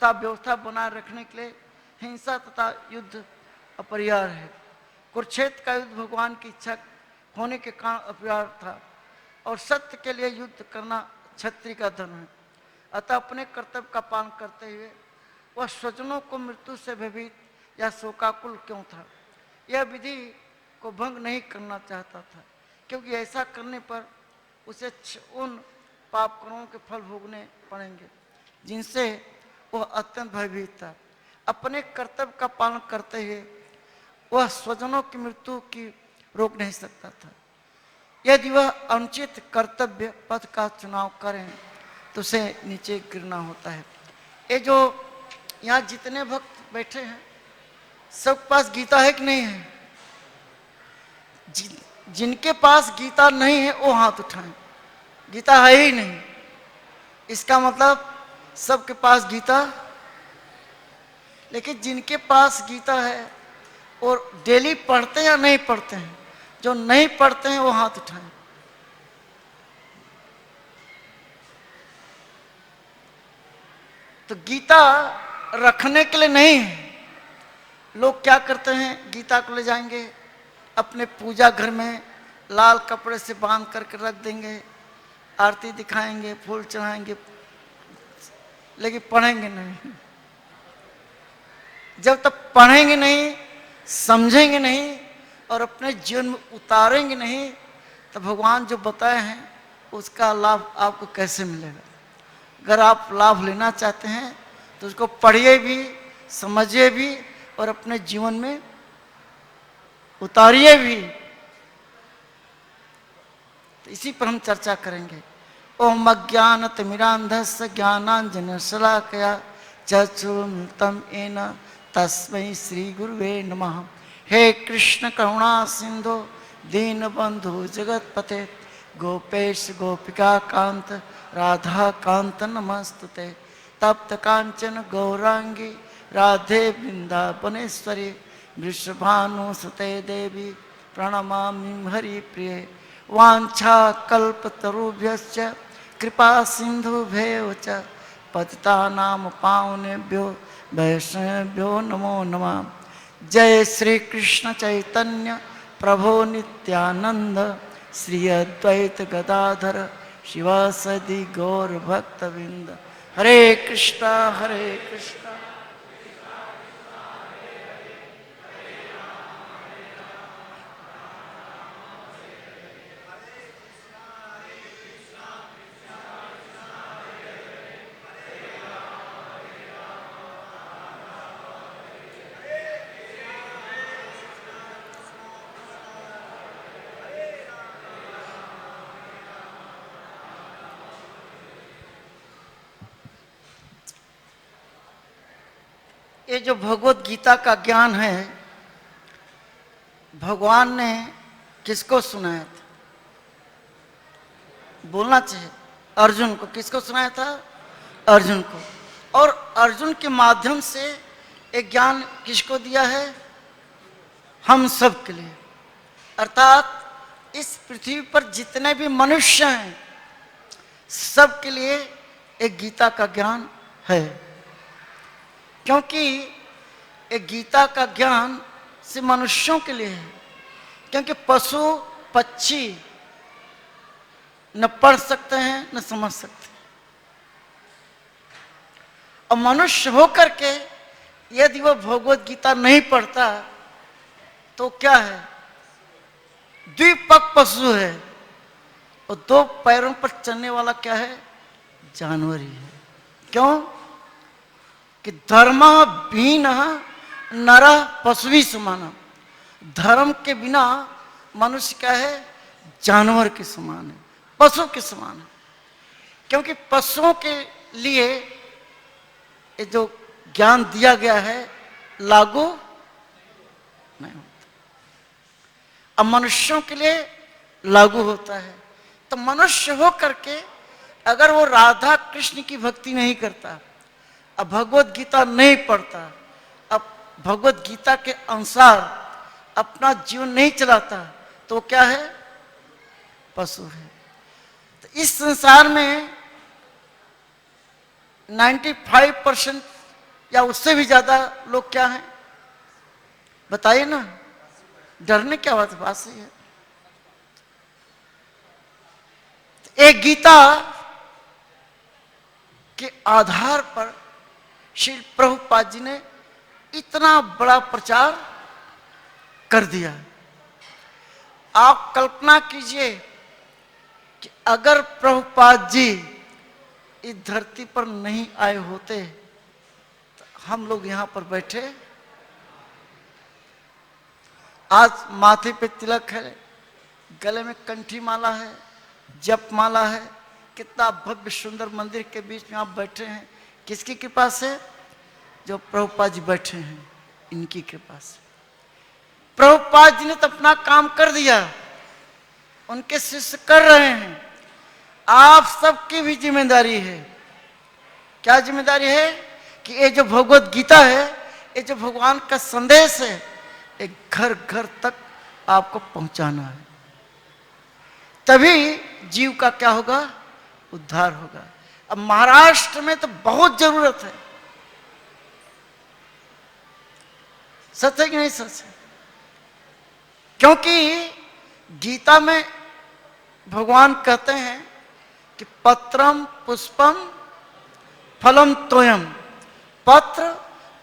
व्यवस्था बनाए रखने के लिए हिंसा तथा युद्ध अपरिहार्य है। कुरुक्षेत्र का युद्ध भगवान की इच्छा होने के कारण अपरिहार्य था और सत्य के लिए युद्ध करना क्षत्रिय का धर्म है। अतः अपने कर्तव्य का पालन करते हुए वह स्वजनों को मृत्यु से भयभीत या शोकाकुल क्यों था? यह विधि को भंग नहीं करना चाहता था, क्योंकि ऐसा करने पर उसे उन पाप कर्मों के फल भोगने पड़ेंगे जिनसे वह अत्यंत भयभीत था। अपने कर्तव्य का पालन करते हुए वह स्वजनों की मृत्यु की रोक नहीं सकता था। यदि वह अनुचित कर्तव्य पथ का चुनाव करें तो उसे नीचे गिरना होता है। ये जो यहाँ जितने भक्त बैठे हैं सब पास गीता है कि नहीं है? जिनके पास गीता नहीं है वो हाथ उठाएं। गीता है ही नहीं, इसका मतलब सबके पास गीता। लेकिन जिनके पास गीता है और डेली पढ़ते हैं या नहीं पढ़ते हैं, जो नहीं पढ़ते हैं वो हाथ उठाएं। तो गीता रखने के लिए नहीं है। लोग क्या करते हैं, गीता को ले जाएंगे अपने पूजा घर में, लाल कपड़े से बांध करके रख देंगे, आरती दिखाएंगे, फूल चढ़ाएंगे, लेकिन पढ़ेंगे नहीं। जब तक पढ़ेंगे नहीं, समझेंगे नहीं और अपने जीवन में उतारेंगे नहीं, तो भगवान जो बताए हैं उसका लाभ आपको कैसे मिलेगा? अगर आप लाभ लेना चाहते हैं तो उसको पढ़िए भी, समझिए भी और अपने जीवन में उतारिए भी। तो इसी पर हम चर्चा करेंगे। ओम अज्ञानतिमिरान्धस्य ज्ञानांजन शलाकया चक्षुरुन्मिलितं येन तस्मै श्री गुरुवे नमः। हे कृष्ण करुणा सिंधु दीनबंधु जगतपते गोपेश गोपिका कांत राधा कांत नमस्तुते। तप्त कांचन गौरांगी राधे वृंदावनेश्वरी वृषभानुसुते देवी प्रणमामि हरिप्रिये। वाञ्छा कल्पतरुभ्यश्च कृपा सिन्धुभ्यो च पतितानां पावनेभ्यो वैष्णवेभ्यो नमो नमः। जय श्री कृष्ण चैतन्य प्रभो नित्यानंद श्री अद्वैत गदाधर शिवासदि गौर भक्तवृंद। हरे कृष्णा हरे कृष्णा। ये जो भगवत गीता का ज्ञान है भगवान ने किसको सुनाया था? बोलना चाहिए अर्जुन को। किसको सुनाया था? अर्जुन को। और अर्जुन के माध्यम से एक ज्ञान किसको दिया है? हम सब के लिए। अर्थात इस पृथ्वी पर जितने भी मनुष्य हैं सब के लिए एक गीता का ज्ञान है। क्योंकि एक गीता का ज्ञान सिर्फ मनुष्यों के लिए है, क्योंकि पशु पक्षी न पढ़ सकते हैं न समझ सकते हैं। और मनुष्य होकर के यदि वह भगवत गीता नहीं पढ़ता तो क्या है? द्विपक पशु है और दो पैरों पर चलने वाला क्या है? जानवर ही है। क्यों? कि धर्म बिना नर पशुवी समान। धर्म के बिना मनुष्य क्या है? जानवर के समान है, पशु के समान है। क्योंकि पशुओं के लिए ये जो ज्ञान दिया गया है लागू नहीं होता, अब मनुष्यों के लिए लागू होता है। तो मनुष्य हो करके अगर वो राधा कृष्ण की भक्ति नहीं करता, अब भगवत गीता नहीं पढ़ता, अब भगवत गीता के अनुसार अपना जीवन नहीं चलाता, तो क्या है? पशु है। तो इस संसार में 95% या उससे भी ज्यादा लोग क्या हैं बताइए ना। डरने क्या बात सही है। एक गीता के आधार पर श्री प्रभुपाद जी ने इतना बड़ा प्रचार कर दिया। आप कल्पना कीजिए कि अगर प्रभुपाद जी इस धरती पर नहीं आए होते तो हम लोग यहां पर बैठे। आज माथे पे तिलक है, गले में कंठी माला है, जप माला है, कितना भव्य सुंदर मंदिर के बीच में आप बैठे हैं। किसकी कृपा से? जो प्रभुपाद जी बैठे हैं इनकी कृपा से। प्रभुपाद जी ने तो अपना काम कर दिया, उनके शिष्य कर रहे हैं। आप सबकी भी जिम्मेदारी है। क्या जिम्मेदारी है? कि ये जो भगवत गीता है, ये जो भगवान का संदेश है, एक घर घर तक आपको पहुंचाना है। तभी जीव का क्या होगा? उद्धार होगा। अब महाराष्ट्र में तो बहुत जरूरत है। सच है कि नहीं सच है? क्योंकि गीता में भगवान कहते हैं कि पत्रम पुष्पम फलम तोयम। पत्र,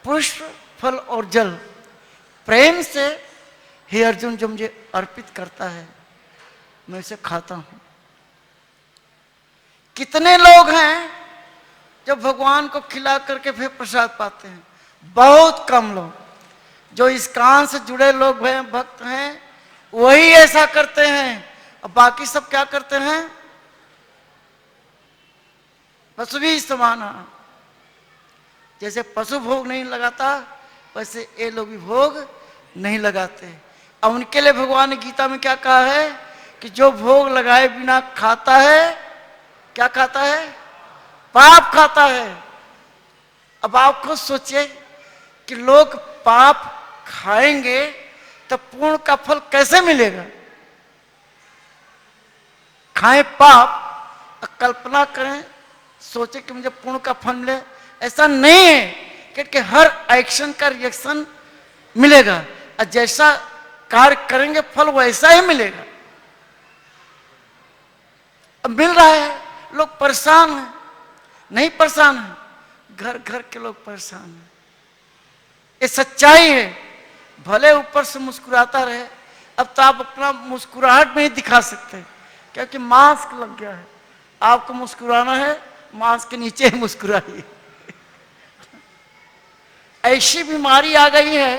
पुष्प, फल और जल प्रेम से हे अर्जुन जो मुझे अर्पित करता है मैं इसे खाता हूं। कितने लोग हैं जो भगवान को खिला करके फिर प्रसाद पाते हैं? बहुत कम लोग। जो इस कान से जुड़े लोग हैं, भक्त हैं, वही ऐसा करते हैं। और बाकी सब क्या करते हैं? पशु भी समान है। जैसे पशु भोग नहीं लगाता वैसे ये लोग भी भोग नहीं लगाते। और उनके लिए भगवान ने गीता में क्या कहा है कि जो भोग लगाए बिना खाता है, क्या खाता है? पाप खाता है। अब आप खुद सोचिए कि लोग पाप खाएंगे तो पुण्य का फल कैसे मिलेगा? खाएं पाप, कल्पना करें, सोचे कि मुझे पुण्य का फल मिले। ऐसा नहीं है, क्योंकि हर एक्शन का रिएक्शन मिलेगा और जैसा कार्य करेंगे फल वैसा ही मिलेगा। अब मिल रहा है, लोग परेशान हैं। नहीं परेशान हैं, घर घर के लोग परेशान हैं। ये सच्चाई है। भले ऊपर से मुस्कुराता रहे, अब तो आप अपना मुस्कुराहट में ही दिखा सकते हैं, क्योंकि मास्क लग गया है। आपको मुस्कुराना है, मास्क के नीचे ही मुस्कुराइए। ऐसी बीमारी आ गई है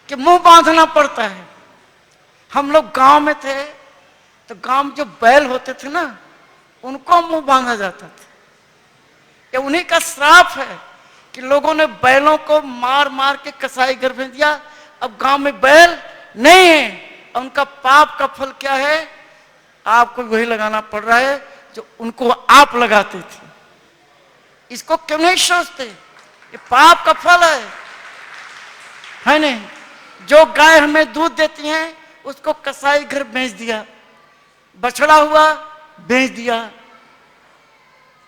कि मुंह बांधना पड़ता है। हम लोग गांव में थे तो गांव में जो बैल होते थे ना, उनको मुंह बांधा जाता था। ये उन्हीं का श्राप है कि लोगों ने बैलों को मार मार के कसाई घर भेज दिया। अब गांव में बैल नहीं है। उनका पाप का फल क्या है? आपको वही लगाना पड़ रहा है जो उनको आप लगाते थे। इसको क्यों नहीं सोचते? ये पाप का फल है नहीं? जो गाय हमें दूध देती हैं उसको कसाई घर बेच दिया, बछड़ा हुआ बेच दिया।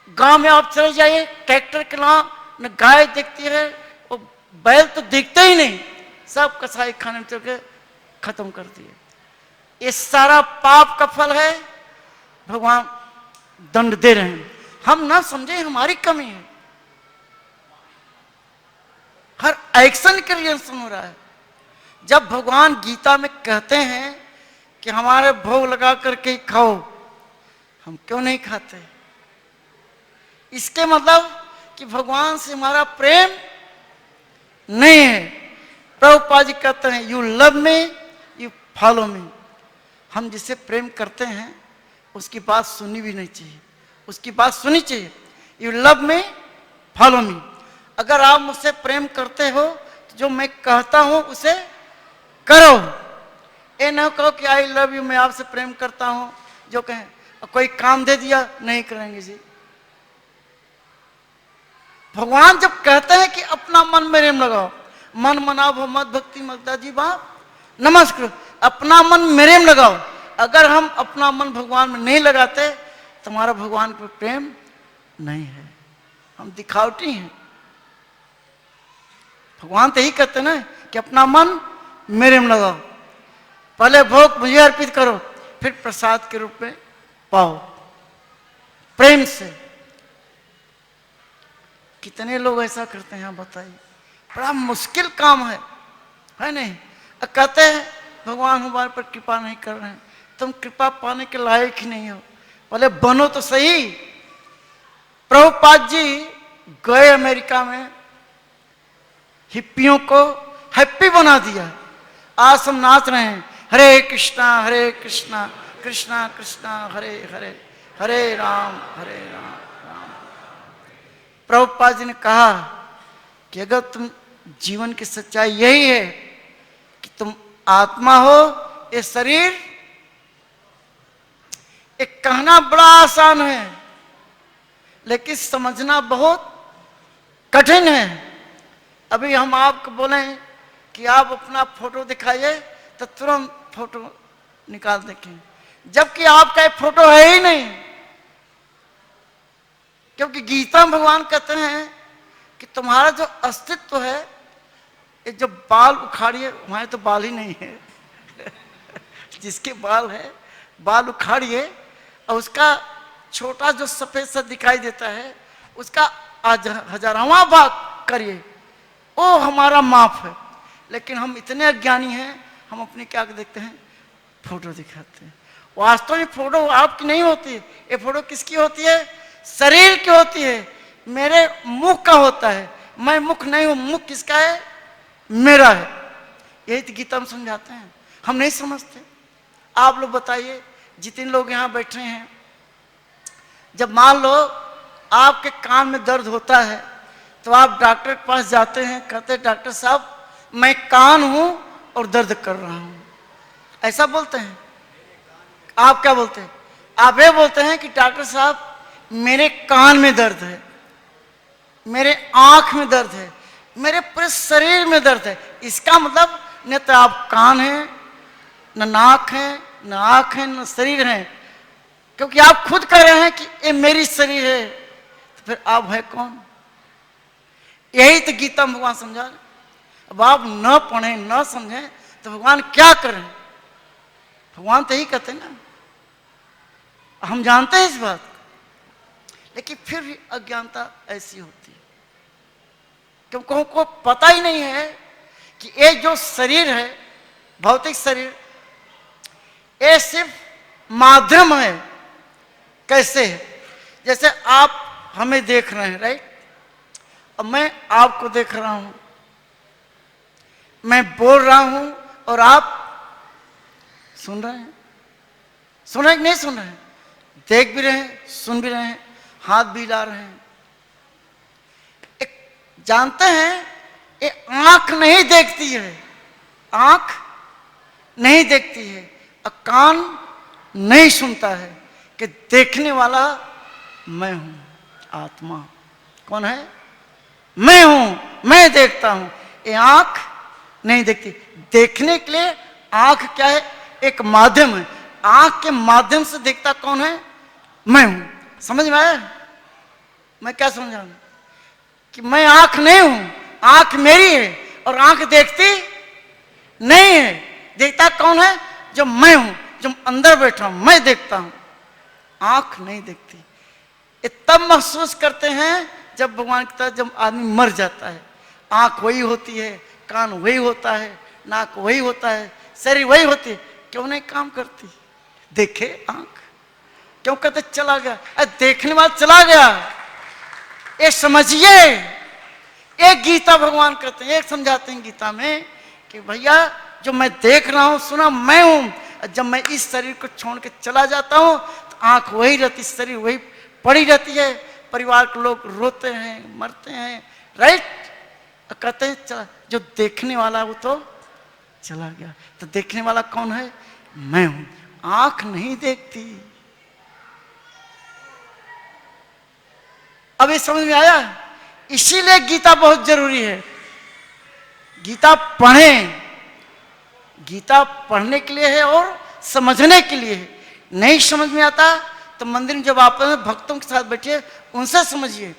गांव में आप चले जाइए, ट्रैक्टर के नाम न गाय दिखती है, वो बैल तो दिखते ही नहीं, सब कसाई खाने में चल के खत्म कर दिए। ये सारा पाप का फल है। भगवान दंड दे रहे हैं। हम ना समझे हमारी कमी है। हर एक्शन के रिएक्शन हो रहा है। जब भगवान गीता में कहते हैं कि हमारे भोग लगा करके ही खाओ, हम क्यों नहीं खाते? इसके मतलब कि भगवान से हमारा प्रेम नहीं है। प्रभुपाद जी कहते हैं you love me, you follow me. हम जिससे प्रेम करते हैं उसकी बात सुननी भी नहीं चाहिए, उसकी बात सुननी चाहिए। You love me, follow me. अगर आप मुझसे प्रेम करते हो तो जो मैं कहता हूं उसे करो। ये ना कहो कि आई लव यू, मैं आपसे प्रेम करता हूं, जो कहें कोई काम दे दिया नहीं करेंगे जी। भगवान जब कहते हैं कि अपना मन मेरे में लगाओ, मन मना भो मत भक्ति मगदा जी बाप नमस्कार, अपना मन मेरे में लगाओ। अगर हम अपना मन भगवान में नहीं लगाते तो हमारा भगवान पर प्रेम नहीं है, हम दिखावटी हैं। भगवान तो यही कहते ना कि अपना मन मेरे में लगाओ, पहले भोग मुझे अर्पित करो, फिर प्रसाद के रूप में पाओ प्रेम से। कितने लोग ऐसा करते हैं बताइए, बड़ा मुश्किल काम है नहीं। कहते हैं भगवान हमारे पर कृपा नहीं कर रहे हैं, तुम कृपा पाने के लायक ही नहीं हो, पहले बनो तो सही। प्रभुपाद जी गए अमेरिका में, हिप्पियों को हैप्पी बना दिया। आज हम नाच रहे हैं हरे कृष्णा कृष्णा कृष्णा हरे हरे, हरे राम राम। प्रभुपाद जी ने कहा कि अगर तुम जीवन की सच्चाई यही है कि तुम आत्मा हो, ये शरीर, एक कहना बड़ा आसान है लेकिन समझना बहुत कठिन है। अभी हम आपको बोलें कि आप अपना फोटो दिखाइए तो तुरंत फोटो निकाल देंगे, जबकि आपका एक फोटो है ही नहीं। क्योंकि गीता में भगवान कहते हैं कि तुम्हारा जो अस्तित्व है, ये जो बाल उखाड़िए, हमारे तो बाल ही नहीं है जिसके बाल है बाल उखाड़िए और उसका छोटा जो सफेद सा दिखाई देता है उसका 1000वां भाग करिए, वो हमारा माफ है। लेकिन हम इतने अज्ञानी हैं, हम अपने क्या देखते हैं, फोटो दिखाते हैं। वास्तव में फोटो आपकी नहीं होती, ये फोटो किसकी होती है, शरीर की होती है, मेरे मुख का होता है। मैं मुख नहीं हूं, मुख किसका है, मेरा है। यही तो गीता में समझाते हैं, हम नहीं समझते। आप लोग बताइए, जितने लोग यहाँ बैठे हैं, जब मान लो आपके कान में दर्द होता है तो आप डॉक्टर के पास जाते हैं, कहते हैं डॉक्टर साहब मैं कान हूं और दर्द कर रहा हूं, ऐसा बोलते हैं। आप क्या बोलते हैं, आप ये बोलते हैं कि डॉक्टर साहब मेरे कान में दर्द है, मेरे आंख में दर्द है, मेरे पूरे शरीर में दर्द है। इसका मतलब न तो आप कान हैं, न नाक है, न आंख है, न शरीर है, क्योंकि आप खुद कह रहे हैं कि ये मेरी शरीर है, तो फिर आप है कौन। यही तो गीता में भगवान समझा। अब आप न पढ़ें न समझें तो भगवान क्या करें। भगवान तो यही कहते हैं ना, हम जानते हैं इस बात, लेकिन फिर भी अज्ञानता ऐसी होती है क्योंकि उनको पता ही नहीं है कि ये जो शरीर है, भौतिक शरीर, ये सिर्फ माध्यम है। कैसे है, जैसे आप हमें देख रहे हैं, राइट, अब मैं आपको देख रहा हूं, मैं बोल रहा हूं और आप सुन रहे हैं, सुन रहे हैं कि नहीं सुन रहे हैं, देख भी रहे हैं, सुन भी रहे हैं, हाथ भी हिला रहे हैं। एक जानते हैं ये आंख नहीं देखती है, आंख नहीं देखती है, और कान नहीं सुनता है कि देखने वाला मैं हूं। आत्मा कौन है, मैं हूं, मैं देखता हूं। ये आंख नहीं देखती, देखने के लिए आंख क्या है, एक माध्यम है। आंख के माध्यम से देखता कौन है, मैं हूं। समझ में आया, मैं क्या समझा कि मैं आंख नहीं हूं, आंख मेरी है और आंख देखती नहीं है। देखता कौन है, जो मैं हूं, जो अंदर बैठा हूं, मैं देखता हूं, आंख नहीं देखती। ये तब महसूस करते हैं जब भगवान की तरह, जब आदमी मर जाता है। आंख वही होती है, कान वही होता है, नाक वही होता है, शरीर वही होती है, क्यों नहीं काम करती। देखे आंख, क्यों कहते चला गया, अरे देखने वाला चला गया। ये समझिए, एक गीता भगवान कहते हैं, एक समझाते हैं गीता में कि भैया जो मैं देख रहा हूं, सुना मैं हूं, जब मैं इस शरीर को छोड़ के चला जाता हूं तो आंख वही रहती, शरीर वही पड़ी रहती है, परिवार के लोग रोते हैं, मरते हैं, राइट। कहते हैं चला, जो देखने वाला वो तो चला गया। तो देखने वाला कौन है, मैं हूं। आंख नहीं देखती। अब ये समझ में आया, इसीलिए गीता बहुत जरूरी है। गीता पढ़ें, गीता पढ़ने के लिए है और समझने के लिए है। नहीं समझ में आता तो मंदिर में जब आप भक्तों के साथ बैठिए, उनसे समझिए।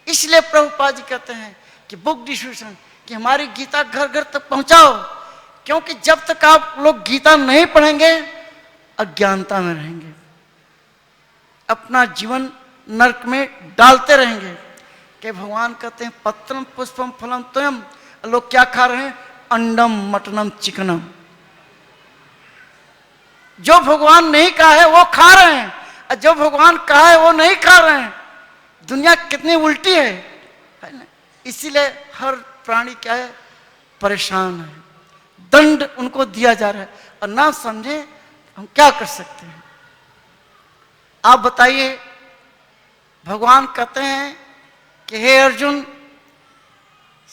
इसलिए प्रभुपाद जी कहते हैं कि बुक डिस्ट्रीब्यूशन, कि हमारी गीता घर घर तक पहुंचाओ, क्योंकि जब तक आप लोग गीता नहीं पढ़ेंगे अज्ञानता में रहेंगे, अपना जीवन नरक में डालते रहेंगे। कि भगवान कहते हैं पत्रम पुष्पम फलम त्वयम, लोग क्या खा रहे हैं? अंडम मटनम चिकनम। जो भगवान नहीं कहा है वो खा रहे हैं, और जो भगवान कहा है वो नहीं खा रहे हैं। दुनिया कितनी उल्टी है ना? इसीलिए हर प्राणी क्या है? परेशान है, दंड उनको दिया जा रहा है, और ना समझे हम क्या कर सकते हैं? आप बताइए। भगवान कहते हैं कि हे अर्जुन,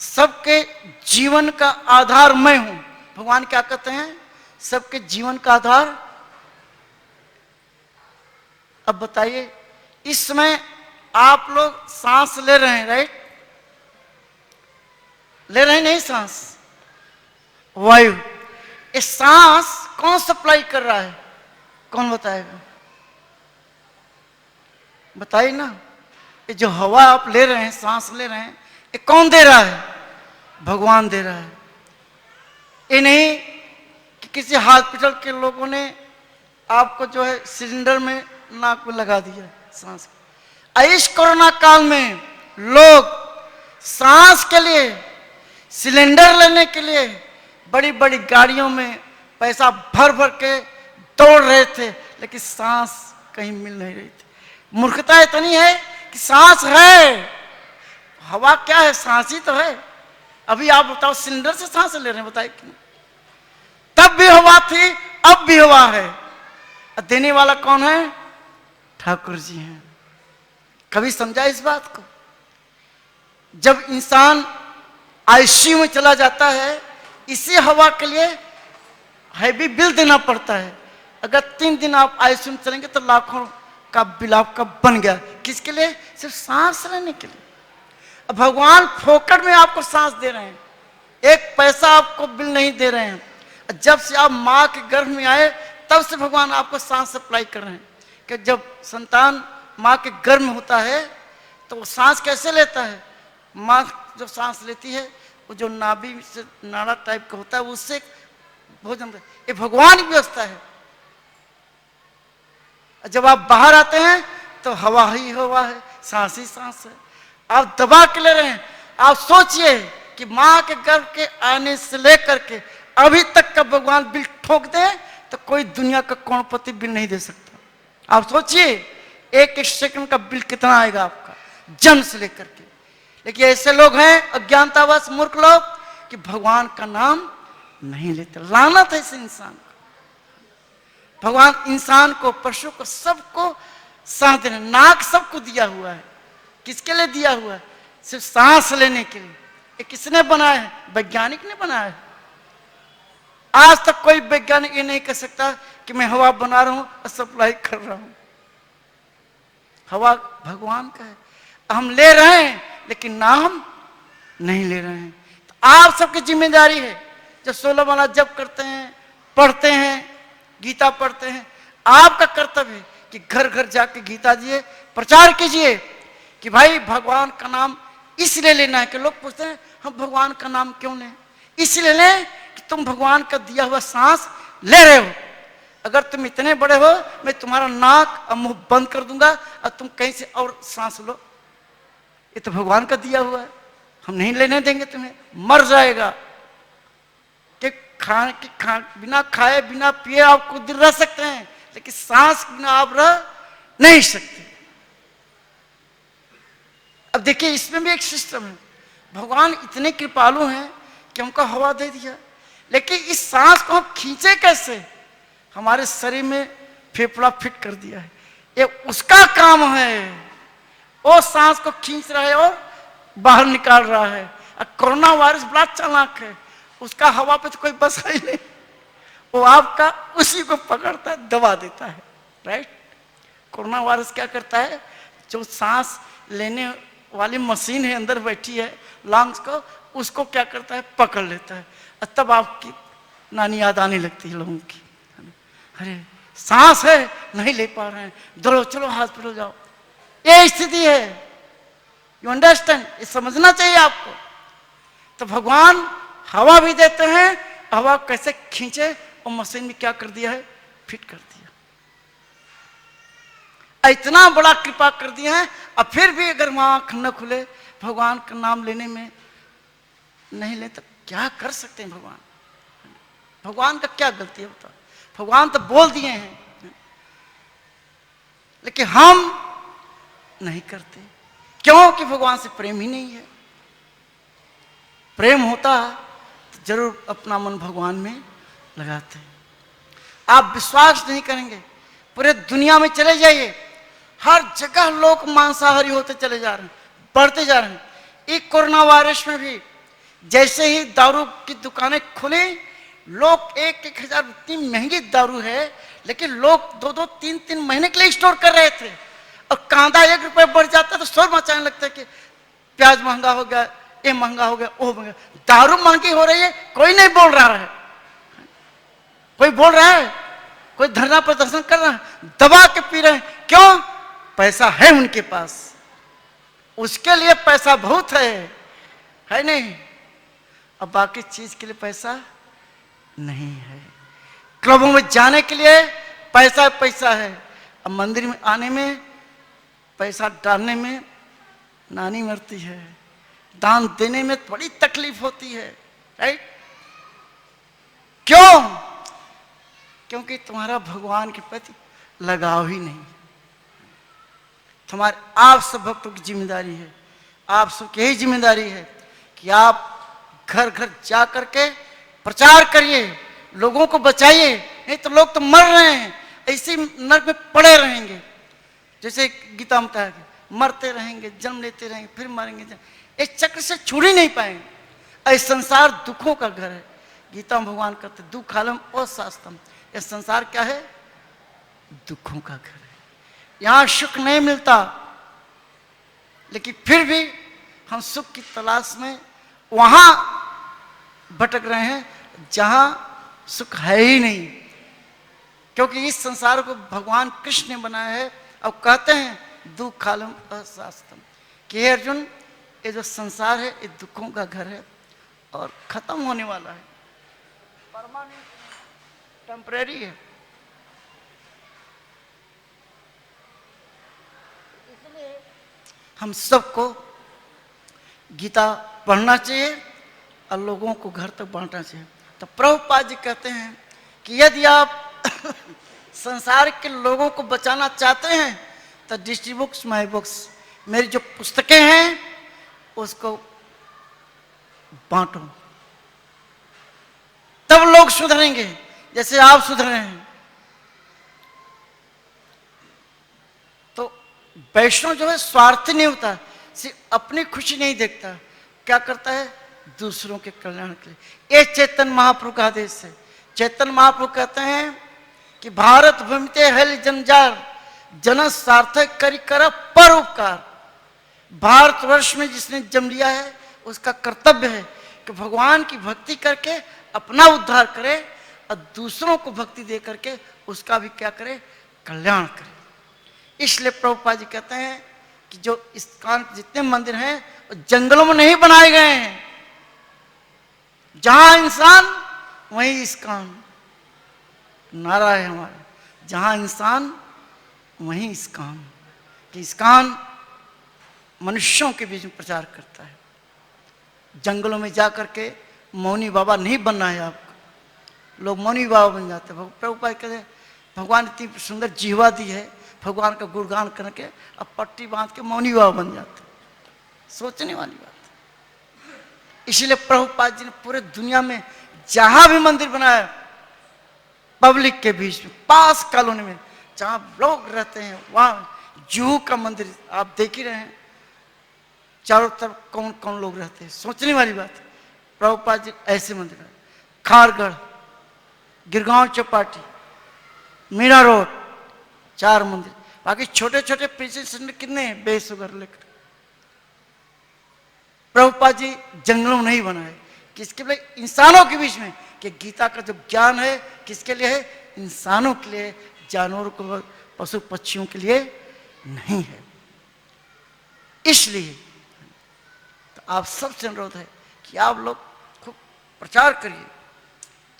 सबके जीवन का आधार मैं हूं। भगवान क्या कहते हैं? सबके जीवन का आधार। अब बताइए, इस समय आप लोग सांस ले रहे हैं, राइट? ले रहे हैं नहीं सांस? वायु। ये सांस कौन सप्लाई कर रहा है? कौन बताएगा? बताइए ना। ये जो हवा आप ले रहे हैं, सांस ले रहे हैं, ये कौन दे रहा है? भगवान दे रहा है। ये नहीं कि किसी हॉस्पिटल के लोगों ने आपको जो है सिलेंडर में नाक में लगा दिया सांस। इस कोरोना काल में लोग सांस के लिए, सिलेंडर लेने के लिए बड़ी बड़ी गाड़ियों में पैसा भर भर के दौड़ रहे थे, लेकिन सांस कहीं मिल नहीं रही थी। मूर्खता इतनी है कि सांस है, हवा क्या है? सांस ही तो है। अभी आप बताओ, सिलेंडर से सांस ले रहे हैं, बताइए क्यों? तब भी हवा थी, अब भी हवा है। देने वाला कौन है? ठाकुर जी हैं। कभी समझा इस बात को? जब इंसान आईसीयू में चला जाता है, इसी हवा के लिए हैवी बिल देना पड़ता है। अगर 3 दिन आप आईसीयू में चलेंगे तो लाखों का बिल आपका बन गया। किसके लिए? सिर्फ सांस लेने के लिए। अब भगवान फोकट में आपको सांस दे रहे हैं, एक पैसा आपको बिल नहीं दे रहे हैं। जब से आप माँ के गर्भ में आए तब से भगवान आपको सांस सप्लाई कर रहे हैं। कि जब संतान माँ के गर्भ में होता है तो वो सांस कैसे लेता है? माँ जो सांस लेती है वो जो नाभि से नाड़ा टाइप का होता है उससे भोजन, ये भगवान की व्यवस्था है। जब आप बाहर आते हैं तो हवा ही हवा है, सांस ही सांस है। आप दबा के ले रहे हैं। आप सोचिए कि माँ के गर्भ के आने से लेकर के अभी तक का भगवान बिल ठोक दे तो कोई दुनिया का करोड़पति बिल नहीं दे सकता। आप सोचिए एक एक सेकंड का बिल कितना आएगा आपका, जन्म से लेकर के। लेकिन ऐसे लोग हैं अज्ञानतावश मूर्ख लोग कि भगवान का नाम नहीं लेते। लानत है इस इंसान को। भगवान इंसान को, पशु को, सबको सांस देने, नाक सबको दिया हुआ है। किसके लिए दिया हुआ है? सिर्फ सांस लेने के लिए। ये किसने बनाया है? वैज्ञानिक ने बनाया है। आज तक कोई वैज्ञानिक ये नहीं कह सकता कि मैं हवा बना रहा हूं और सप्लाई कर रहा हूं। हवा भगवान का है, हम ले रहे हैं लेकिन नाम नहीं ले रहे हैं। तो आप सबकी जिम्मेदारी है, जब 16 माला जप करते हैं, पढ़ते हैं, गीता पढ़ते हैं, आपका कर्तव्य है कि घर घर जाके गीता दिए प्रचार कीजिए कि भाई भगवान का नाम इसलिए लेना है। कि लोग पूछते हैं हम भगवान का नाम क्यों लें? इसलिए लें कि तुम भगवान का दिया हुआ सांस ले रहे हो। अगर तुम इतने बड़े हो, मैं तुम्हारा नाक और मुंह बंद कर दूंगा और तुम कहीं से और सांस लो। ये तो भगवान का दिया हुआ है, हम नहीं लेने देंगे तुम्हें, मर जाएगा। कि बिना खाए बिना पिए आप कुछ दिन रह सकते हैं, लेकिन सांस बिना आप रह नहीं सकते। अब देखिए इसमें भी एक सिस्टम है। भगवान इतने कृपालु हैं कि हमको हवा दे दिया, लेकिन इस सांस को हम खींचे कैसे? हमारे शरीर में फेफड़ा फिट कर दिया है, ये उसका काम है। वो सांस को खींच रहा है और बाहर निकाल रहा है। और कोरोना वायरस बड़ा चालाक है, उसका हवा पे तो कोई बसा ही नहीं, वो आपका उसी को पकड़ता है, दबा देता है, राइट? कोरोना वायरस क्या करता है? जो सांस लेने वाली मशीन है अंदर बैठी है लंग्स को, उसको क्या करता है? पकड़ लेता है। और तब आपकी नानी याद आने लगती है लोगों की, अरे सांस है नहीं ले पा रहे हैं, चलो चलो हॉस्पिटल जाओ। ये स्थिति है। You understand? ये समझना चाहिए आपको। तो भगवान हवा भी देते हैं, हवा कैसे खींचे, और मशीन में क्या कर दिया है, फिट कर दिया। इतना बड़ा कृपा कर दिया है, और फिर भी अगर वहां आंख न खुले, भगवान का नाम लेने में नहीं ले, तो क्या कर सकते हैं भगवान? भगवान का क्या गलती है बताओ? भगवान तो बोल दिए हैं, लेकिन हम नहीं करते। क्यों? कि भगवान से प्रेम ही नहीं है। प्रेम होता तो जरूर अपना मन भगवान में लगाते हैं। आप विश्वास नहीं करेंगे, पूरे दुनिया में चले जाइए, हर जगह लोग मांसाहारी होते चले जा रहे हैं, बढ़ते जा रहे हैं। एक कोरोना वायरस में भी जैसे ही दारू की दुकानें खुली, लोग 1,000 इतनी महंगी दारू है, लेकिन लोग 2-2, 3-3 महीने के लिए स्टोर कर रहे थे। और कांदा 1 रुपये बढ़ जाता तो शोर मचाने लगता है कि प्याज महंगा हो गया, ये महंगा हो गया, वो महंगा। दारू महंगी हो रही है, कोई नहीं बोल रहा है। कोई बोल रहा है? कोई धरना प्रदर्शन कर रहा है? दबा के पी रहे हैं। क्यों? पैसा है उनके पास, उसके लिए पैसा बहुत है नहीं? अब बाकी चीज के लिए पैसा नहीं है। क्लबों में जाने के लिए पैसा है, अब मंदिर में आने में, पैसा डालने में नानी मरती है, दान देने में बड़ी तकलीफ होती है, राइट? क्यों? क्योंकि तुम्हारा भगवान के प्रति लगाव ही नहीं। तुम्हारे आप सब भक्तों की जिम्मेदारी है, आप सबकी यही जिम्मेदारी है कि आप घर घर जा करके प्रचार करिए, लोगों को बचाइए। नहीं तो लोग तो मर रहे हैं, ऐसे नरक में पड़े रहेंगे। जैसे गीता में बताया, मरते रहेंगे, जन्म लेते रहेंगे, फिर मरेंगे, इस चक्र से छूट ही नहीं पाएंगे। इस संसार दुखों का घर है। गीता में भगवान कहते दुखालम और शास्तम, यह संसार क्या है? दुखों का घर है। यहां सुख नहीं मिलता, लेकिन फिर भी हम सुख की तलाश में वहां भटक रहे हैं जहां सुख है ही नहीं। क्योंकि इस संसार को भगवान कृष्ण ने बनाया है। अब कहते हैं दुखालम अशास्तम, कि हे अर्जुन, ये जो संसार है ये दुखों का घर है और खत्म होने वाला है, परमानेंट, टेम्परेरी है। इसलिए हम सबको गीता पढ़ना चाहिए और लोगों को घर तक बांटना चाहिए। तो प्रभुपाद जी कहते हैं कि यदि आप संसार के लोगों को बचाना चाहते हैं तो डिस्ट्रीब्यूट्स माय बुक्स, मेरी जो पुस्तकें हैं उसको बांटो, तब लोग सुधरेंगे, जैसे आप सुधरे हैं। तो वैष्णव जो है स्वार्थी नहीं होता, सिर्फ अपनी खुशी नहीं देखता, क्या करता है? दूसरों के कल्याण के लिए। ये चैतन्य महाप्रभु का आदेश है। चैतन्य महाप्रभु कहते हैं कि भारत भूमिते हल जंजार जन सार्थक करी कर परोपकार। भारतवर्ष में जिसने जन्म लिया है उसका कर्तव्य है कि भगवान की भक्ति करके अपना उद्धार करे और दूसरों को भक्ति दे करके उसका भी क्या करे? कल्याण करे। इसलिए प्रभुपाद जी कहते हैं कि जो इस्कॉन जितने मंदिर हैं वो जंगलों में नहीं बनाए गए हैं। जहां इंसान वहीं इस्कॉन, नारा है हमारा, जहां इंसान वहीं इस्कॉन। कि इस्कॉन मनुष्यों के बीच में प्रचार करता है। जंगलों में जाकर के मौनी बाबा नहीं बनना है आपको, लोग मौनी बाबा बन जाते हैं। प्रभुपाद कहते हैं भगवान इतनी सुंदर जीवा दी है, भगवान का गुणगान करके अब पट्टी बांध के मौनी बाबा बन जाते। सोचने वाली बात। इसलिए प्रभुपाद जी ने पूरे दुनिया में जहां भी मंदिर बनाया, पब्लिक के बीच में, पास कॉलोनी में जहां लोग रहते हैं, वहां जूहू का मंदिर आप देख ही रहे हैं, चारों तरफ कौन कौन लोग रहते हैं। सोचने वाली बात है। प्रभुपाद जी ऐसे मंदिर है। खारगढ़, गिरगांव चौपाटी, मीरा रोड, 4 मंदिर। बाकी छोटे छोटे प्रीचिंग सेंटर कितने हैं बेसुगर लेकर। प्रभुपाद जी जंगलों में नहीं बनाए, किसके लिए? इंसानों के बीच में। कि गीता का जो ज्ञान है किसके लिए है? इंसानों के लिए, जानवरों को, पशु पक्षियों के लिए नहीं है। इसलिए तो आप सबसे अनुरोध है कि आप लोग खूब प्रचार करिए,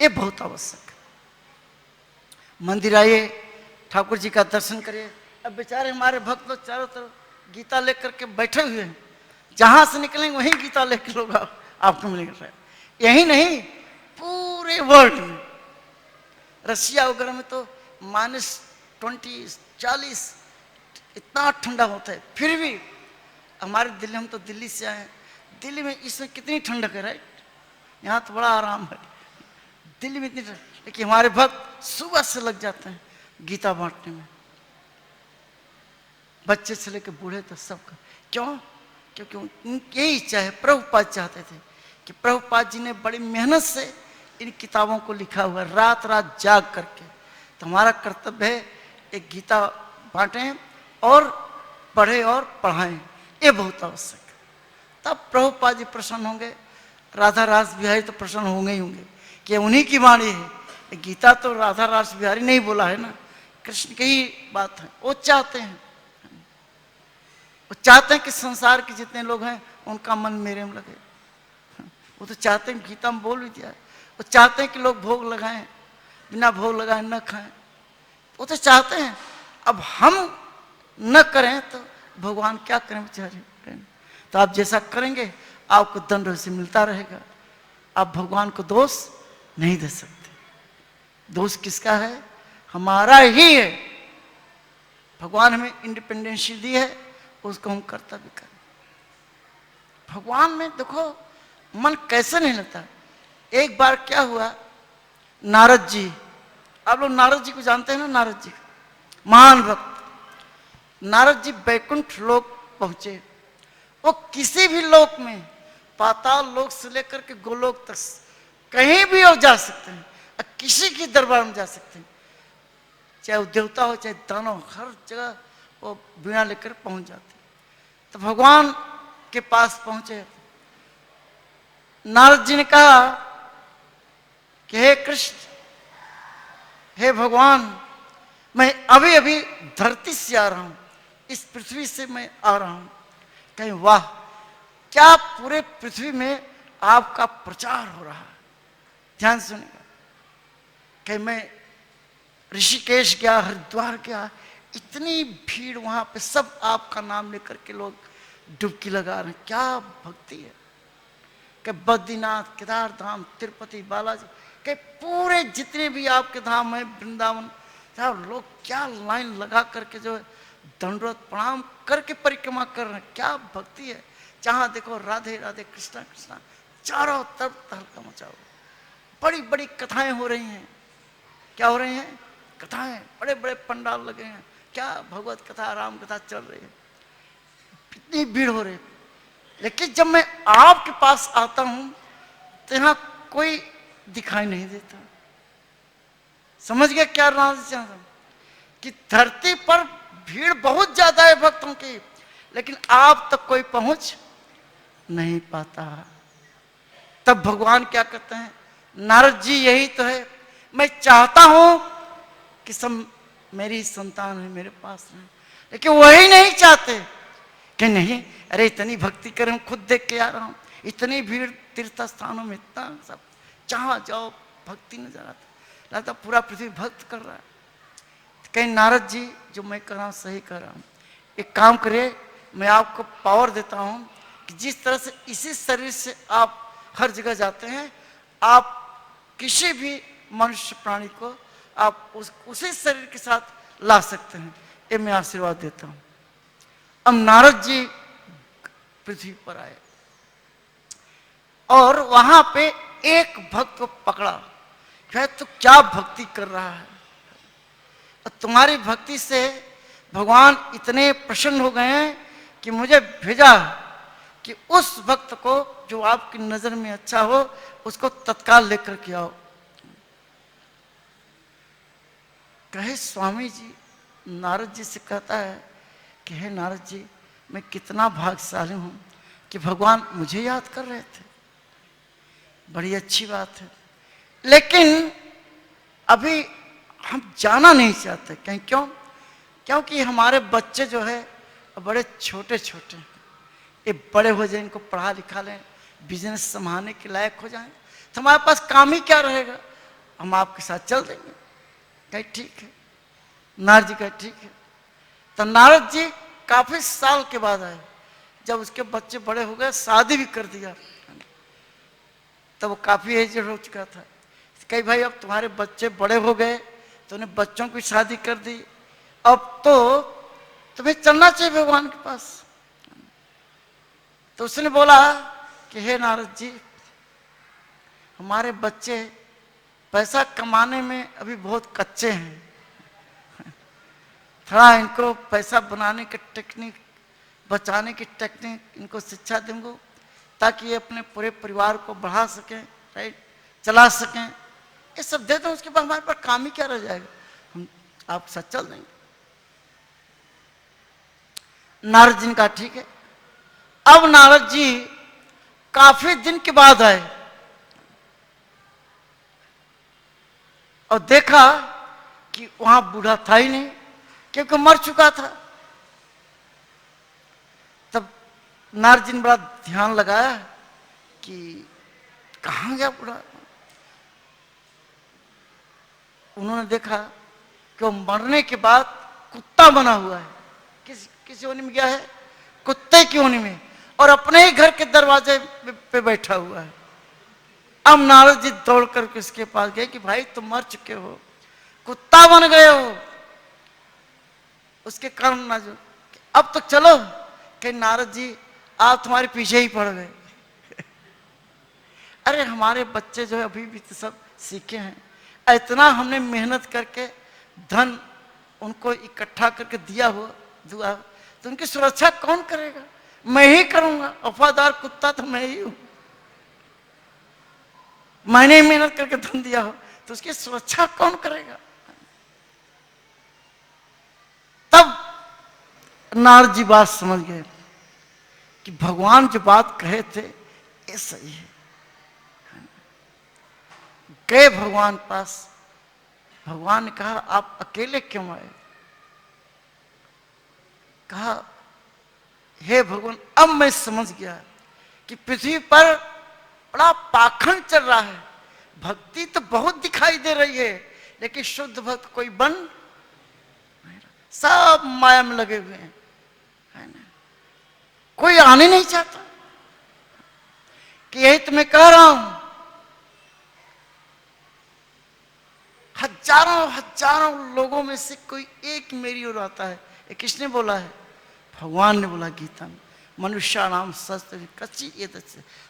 ये बहुत आवश्यक है। मंदिर आइए, ठाकुर जी का दर्शन करिए। अब बेचारे हमारे भक्त लोग चारों तरफ गीता लेकर के बैठे हुए हैं, जहां से निकलेंगे वहीं गीता लेकर लोग आपको मिलेंगे। यही नहीं, पूरे वर्ल्ड में, रशिया वगैरह में तो -20, 40 इतना ठंडा होता है, फिर भी हमारे दिल्ली, हम तो दिल्ली से आए हैं, दिल्ली में इसमें कितनी ठंडक है, राइट? यहाँ तो बड़ा आराम है, दिल्ली में इतनी ठंड, लेकिन हमारे भक्त सुबह से लग जाते हैं गीता बांटने में, बच्चे से लेकर बूढ़े तक सबका। क्यों? क्योंकि उनकी यही इच्छा है। प्रभुपाद चाहते थे कि प्रभुपाद जी ने बड़ी मेहनत से इन किताबों को लिखा हुआ, रात रात जाग करके। तो हमारा कर्तव्य है एक गीता बांटें और पढ़ें और पढ़ाएं, ये बहुत आवश्यक है। तब प्रभुपाद जी प्रसन्न होंगे, राधा रास बिहारी तो प्रसन्न होंगे ही होंगे कि उन्हीं की वाणी है। गीता तो राधा रास बिहारी नहीं बोला है ना, कृष्ण की ही बात है। वो चाहते हैं, वो चाहते हैं कि संसार के जितने लोग हैं उनका मन मेरे में लगे। वो तो चाहते हैं, गीता में बोल भी दिया है, वो चाहते हैं कि लोग भोग लगाएं, बिना भोग लगाए न खाएं, वो तो चाहते हैं। अब हम न करें तो भगवान क्या करें बेचारे? तो आप जैसा करेंगे आपको दंड वैसे मिलता रहेगा। आप भगवान को दोष नहीं दे सकते। दोष किसका है? हमारा ही है। भगवान हमें इंडिपेंडेंस दी है, उसको हम कर्तव्य करें। भगवान में देखो मन कैसे नहीं लगता। एक बार क्या हुआ, नारद जी, आप लोग नारद जी को जानते हैं ना? नारद जी महान भक्त। नारद जी बैकुंठ लोक पहुंचे। वो किसी भी लोक में, पाताल लोक से लेकर के गोलोक तक कहीं भी वो जा सकते हैं, किसी की दरबार में जा सकते हैं, चाहे वो देवता हो चाहे दानव, हर जगह वो बीणा लेकर पहुंच जाते। तो भगवान के पास पहुंचे। नारद जी ने कहा कि हे कृष्ण, हे भगवान, मैं अभी अभी धरती से आ रहा हूं, इस पृथ्वी से मैं आ रहा हूं। कहीं वाह, क्या पूरे पृथ्वी में आपका प्रचार हो रहा है। ध्यान सुनिएगा। कहीं मैं ऋषिकेश गया, हरिद्वार गया, इतनी भीड़, वहां पे सब आपका नाम लेकर के लोग डुबकी लगा रहे हैं। क्या भक्ति है। कि बद्रीनाथ, केदार धाम, तिरुपति, बालाजी, के पूरे जितने भी आपके धाम है, वृंदावन, साहब लोग क्या लाइन लगा करके जो है दंडवत प्रणाम करके परिक्रमा कर रहे हैं। क्या भक्ति है। जहां देखो राधे राधे, कृष्णा कृष्णा, चारों तरफ तहलका मचाओ। बड़ी बड़ी कथाएं हो रही हैं। क्या हो रही हैं? कथाएं, बड़े बड़े पंडाल लगे हैं। क्या भगवत कथा, राम कथा चल रही है, कितनी भीड़ हो रही है। लेकिन जब मैं आपके पास आता हूं तो यहां कोई दिखाई नहीं देता। समझ गया क्या नाम चाहता हूं? कि धरती पर भीड़ बहुत ज्यादा है भक्तों की, लेकिन आप तक कोई पहुंच नहीं पाता। तब भगवान क्या कहते हैं? नारद जी यही तो है, मैं चाहता हूं कि सब मेरी संतान है मेरे पास है, लेकिन वही नहीं चाहते कि नहीं, अरे इतनी भक्ति करें, खुद देख के आ रहा हूं, इतनी भीड़ तीर्थ स्थानों में, इतना सब, जहां जाओ भक्ति नजर आता, लगता पूरा पृथ्वी भक्त कर रहा है। कहीं नारद जी जो मैं कर रहा हूं सही कर रहा हूं। एक काम करिए, मैं आपको पावर देता हूं कि जिस तरह से इसी शरीर से आप हर जगह जाते हैं, आप किसी भी मनुष्य प्राणी को आप उसी शरीर के साथ ला सकते हैं। ये मैं आशीर्वाद देता हूं। अब नारद जी पृथ्वी पर आए और वहां पे एक भक्त को पकड़ा। कहे तो क्या भक्ति कर रहा है, और तुम्हारी भक्ति से भगवान इतने प्रसन्न हो गए हैं कि मुझे भेजा कि उस भक्त को जो आपकी नजर में अच्छा हो उसको तत्काल लेकर के आओ। कहे स्वामी जी, नारद जी से कहता है कि हे नारद जी, मैं कितना भाग्यशाली हूं कि भगवान मुझे याद कर रहे थे। बड़ी अच्छी बात है, लेकिन अभी हम जाना नहीं चाहते। कहीं क्यों? क्योंकि हमारे बच्चे जो है बड़े छोटे छोटे हैं। ये बड़े हो जाए, इनको पढ़ा लिखा लें, बिजनेस संभालने के लायक हो जाएंगे तो हमारे पास काम ही क्या रहेगा, हम आपके साथ चल देंगे। कहे ठीक है। नारद जी कहे ठीक है। तो नारद जी काफी साल के बाद आए, जब उसके बच्चे बड़े हो गए, शादी भी कर दिया, तब वो काफी एजेड हो चुका था। कही भाई अब तुम्हारे बच्चे बड़े हो गए, तुमने बच्चों की शादी कर दी, अब तो तुम्हें चलना चाहिए भगवान के पास। तो उसने बोला कि हे नारद जी, हमारे बच्चे पैसा कमाने में अभी बहुत कच्चे हैं, थोड़ा इनको पैसा बनाने की टेक्निक, बचाने की टेक्निक इनको शिक्षा दूंगा, ताकि ये अपने पूरे परिवार को बढ़ा सकें, राइट, चला सकें। ये सब दे दो, उसके बाद हमारे पास काम ही क्या रह जाएगा, हम आप साथ चल देंगे। नारद जी ने कहा ठीक है। अब नारद जी काफी दिन के बाद आए और देखा कि वहां बूढ़ा था ही नहीं, क्योंकि मर चुका था। तब नारद जी ने बड़ा ध्यान लगाया कि कहां गया बूढ़ा। उन्होंने देखा कि वो मरने के बाद कुत्ता बना हुआ है। किस योनि में गया है, कुत्ते की योनि में, और अपने ही घर के दरवाजे पे बैठा हुआ है। अब नारद जी दौड़ करके उसके पास गए कि भाई तुम मर चुके हो, कुत्ता बन गए हो, उसके कारण ना जो अब तो चलो। कि नारद जी आप तुम्हारे पीछे ही पड़ गए। अरे हमारे बच्चे जो है अभी भी तो सब सीखे हैं, इतना हमने मेहनत करके धन उनको इकट्ठा करके दिया हुआ, तो उनकी सुरक्षा कौन करेगा, मैं ही करूंगा, वफादार कुत्ता तो मैं ही हूं। मैंने मेहनत करके धन दिया हो तो उसकी सुरक्षा कौन करेगा। तब नारद जी बात समझ गए कि भगवान जो बात कहे थे ये सही है। गए भगवान पास, भगवान ने कहा आप अकेले क्यों आए। कहा हे भगवान, अब मैं समझ गया कि पृथ्वी पर बड़ा पाखंड चल रहा है, भक्ति तो बहुत दिखाई दे रही है, लेकिन शुद्ध भक्त कोई बन, सब माया में लगे हुए हैं, है ना, कोई आने नहीं चाहता। कि यही तो मैं कह रहा हूं, हजारों हजारों लोगों में से कोई एक मेरी ओर आता है। ये किसने बोला है, भगवान ने बोला गीता में, मनुष्य नाम शस्त्र कच्ची ये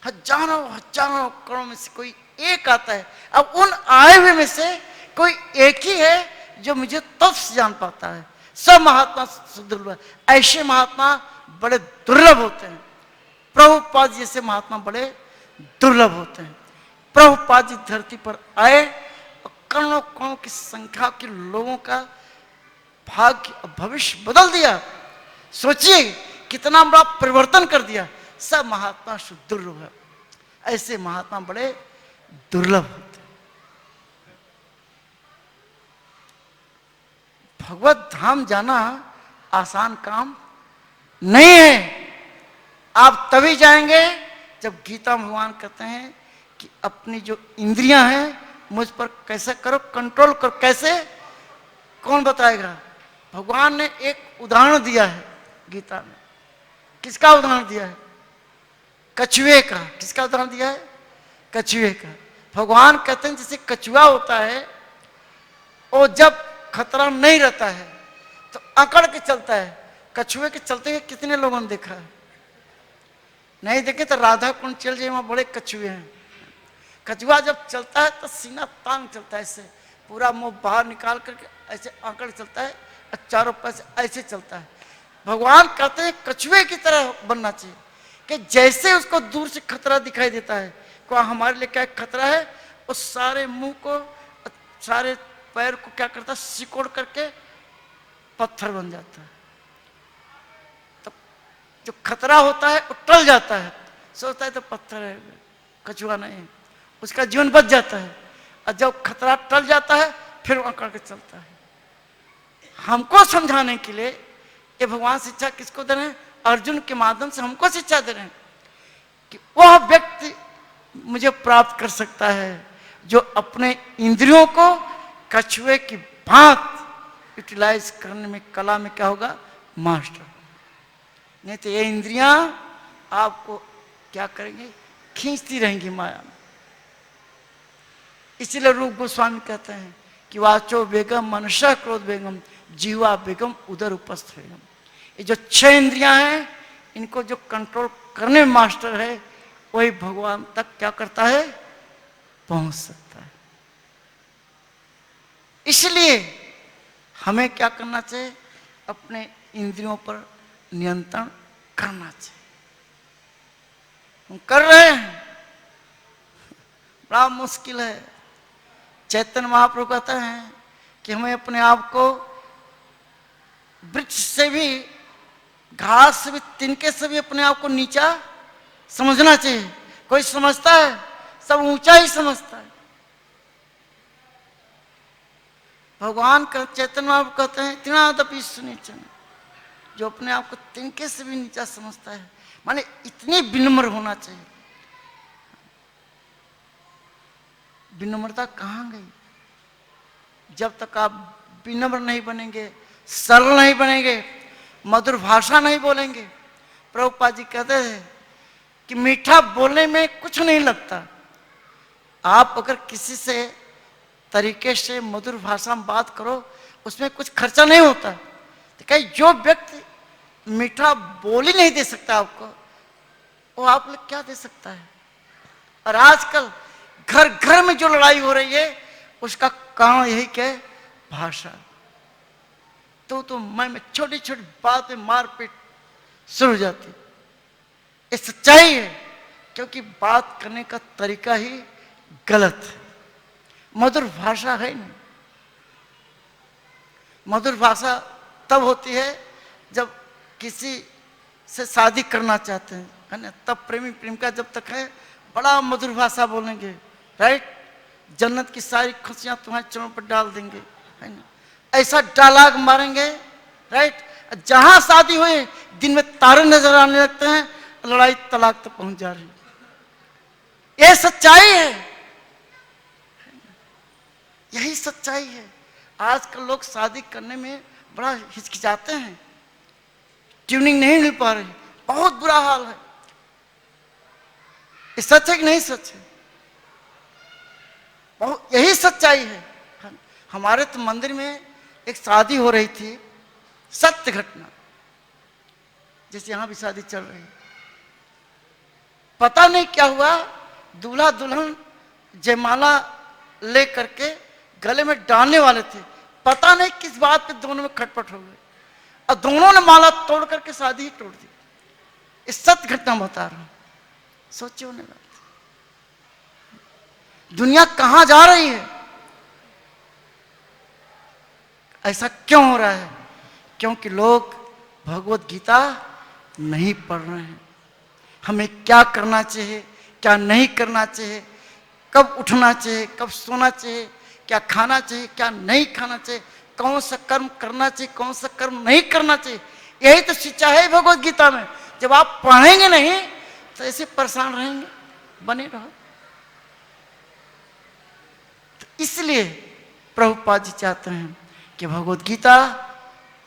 हजारों हजारों करोड़ में से कोई एक आता है। अब उन आए हुए में से कोई एक ही है जो मुझे तब से जान पाता है। सब महात्मा सुदुर्लभ, ऐसे महात्मा बड़े दुर्लभ होते हैं। प्रभुपाद जैसे महात्मा बड़े दुर्लभ होते हैं। प्रभुपाद जी धरती पर आए, करोड़ों करोड़ों की संख्या के लोगों का भाग्य और भविष्य बदल दिया। सोचिए कितना बड़ा परिवर्तन कर दिया। सब महात्मा दुर्लभ है, ऐसे महात्मा बड़े दुर्लभ होते हैं। भगवत धाम जाना आसान काम नहीं है। आप तभी जाएंगे जब गीता में भगवान कहते हैं कि अपनी जो इंद्रियां हैं मुझ पर कैसे करो, कंट्रोल करो। कैसे, कौन बताएगा। भगवान ने एक उदाहरण दिया है गीता में। किसका उदाहरण दिया है, कछुए का। किसका उदाहरण दिया है, कछुए का। भगवान कहते हैं जैसे कछुआ होता है, वो जब खतरा नहीं रहता है तो अकड़ के चलता है। कछुए के चलते हुए कितने लोगों ने देखा है, नहीं देखे तो राधा कुंड चल जाए, वहां बड़े कछुए हैं। कछुआ जब चलता है तो सीना तांग चलता है, ऐसे पूरा मुंह बाहर निकाल करके ऐसे आंकड़ चलता है, और चारों पैर से ऐसे चलता है। भगवान कहते हैं कछुए की तरह बनना चाहिए, कि जैसे उसको दूर से खतरा दिखाई देता है, को हमारे लिए क्या खतरा है, उस सारे मुंह को, सारे पैर को क्या करता है, सिकोड़ करके पत्थर बन जाता है। तो जो खतरा होता है वो टल जाता है, सोचता है तो पत्थर है, कछुआ नहीं, उसका जीवन बच जाता है। और जब खतरा टल जाता है फिर वो अकड़ के चलता है। हमको समझाने के लिए ये भगवान शिक्षा किसको दे रहे हैं, अर्जुन के माध्यम से हमको शिक्षा दे रहे हैं कि वह व्यक्ति मुझे प्राप्त कर सकता है जो अपने इंद्रियों को कछुए की भांत यूटिलाइज करने में, कला में क्या होगा, मास्टर। नहीं तो ये इंद्रियां आपको क्या करेंगे, खींचती रहेंगी माया में। इसलिए रूप गोस्वामी कहते हैं कि वाचो बेगम मनुष्य क्रोध बेगम जीवा बेगम उदर उपस्थ बेगम। ये जो 6 इंद्रियां हैं, इनको जो कंट्रोल करने में मास्टर है, वही भगवान तक क्या करता है, पहुंच सकता है। इसलिए हमें क्या करना चाहिए, अपने इंद्रियों पर नियंत्रण करना चाहिए। हम कर रहे हैं, बड़ा मुश्किल है। चैतन्य महाप्रभु कहते हैं कि हमें अपने आप को वृक्ष से भी, घास से भी, तिनके से भी अपने आप को नीचा समझना चाहिए। कोई समझता है, सब ऊंचा ही समझता है। भगवान का चैतन्य महाप्रभु कहते हैं तिनादपि सुनीचन, जो अपने आप को तिनके से भी नीचा समझता है, माने इतनी विनम्र होना चाहिए। विनम्रता कहाँ गई? जब तक आप विनम्र नहीं बनेंगे, सरल नहीं बनेंगे, मधुर भाषा नहीं बोलेंगे। प्रभुपाद जी कहते थे कि मीठा बोलने में कुछ नहीं लगता। आप अगर किसी से तरीके से मधुर भाषा में बात करो, उसमें कुछ खर्चा नहीं होता। तो कहीं जो व्यक्ति मीठा बोल ही नहीं दे सकता आपको, वो आप लोग क्या दे सकता है? और आजकल घर घर में जो लड़ाई हो रही है, उसका कारण यही क्या, भाषा। तो मैं छोटी छोटी बात में मारपीट शुरू हो जाती। ये सच्चाई है, क्योंकि बात करने का तरीका ही गलत है। मधुर भाषा है नहीं। मधुर भाषा तब होती है जब किसी से शादी करना चाहते हैं, है ना, तब प्रेमी प्रेमिका जब तक है, बड़ा मधुर भाषा बोलेंगे, राइट, जन्नत की सारी खुशियां तुम्हारे चरणों पर डाल देंगे, है ना, ऐसा डायलॉग मारेंगे, राइट। जहां शादी हुई, दिन में तारे नजर आने लगते हैं, लड़ाई तलाक तक पहुंच जा रही है। यह सच्चाई है, यही सच्चाई है। आजकल लोग शादी करने में बड़ा हिचकिचाते हैं, ट्यूनिंग नहीं मिल पा रही, बहुत बुरा हाल है। ये सच है कि नहीं सच है? बहुत, यही सच्चाई है। हमारे तो मंदिर में एक शादी हो रही थी, सत्य घटना, जैसे यहां भी शादी चल रही है। पता नहीं क्या हुआ, दूल्हा दुल्हन जयमाला ले करके गले में डालने वाले थे, पता नहीं किस बात पे दोनों में खटपट हो गई, और दोनों ने माला तोड़ करके शादी ही तोड़ दी। इस सत्य घटना बता रहा हूं, सोचिए होने बात। दुनिया कहां जा रही है? ऐसा क्यों हो रहा है? क्योंकि लोग भगवत गीता नहीं पढ़ रहे हैं। हमें क्या करना चाहिए, क्या नहीं करना चाहिए, कब उठना चाहिए, कब सोना चाहिए, क्या खाना चाहिए, क्या नहीं खाना चाहिए, कौन सा कर्म करना चाहिए, कौन सा कर्म नहीं करना चाहिए, यही तो शिक्षा है भगवत गीता में। जब आप पढ़ेंगे नहीं तो ऐसे परेशान रहेंगे, बने रहो। तो इसलिए प्रभुपाद जी चाहते हैं कि भगवत गीता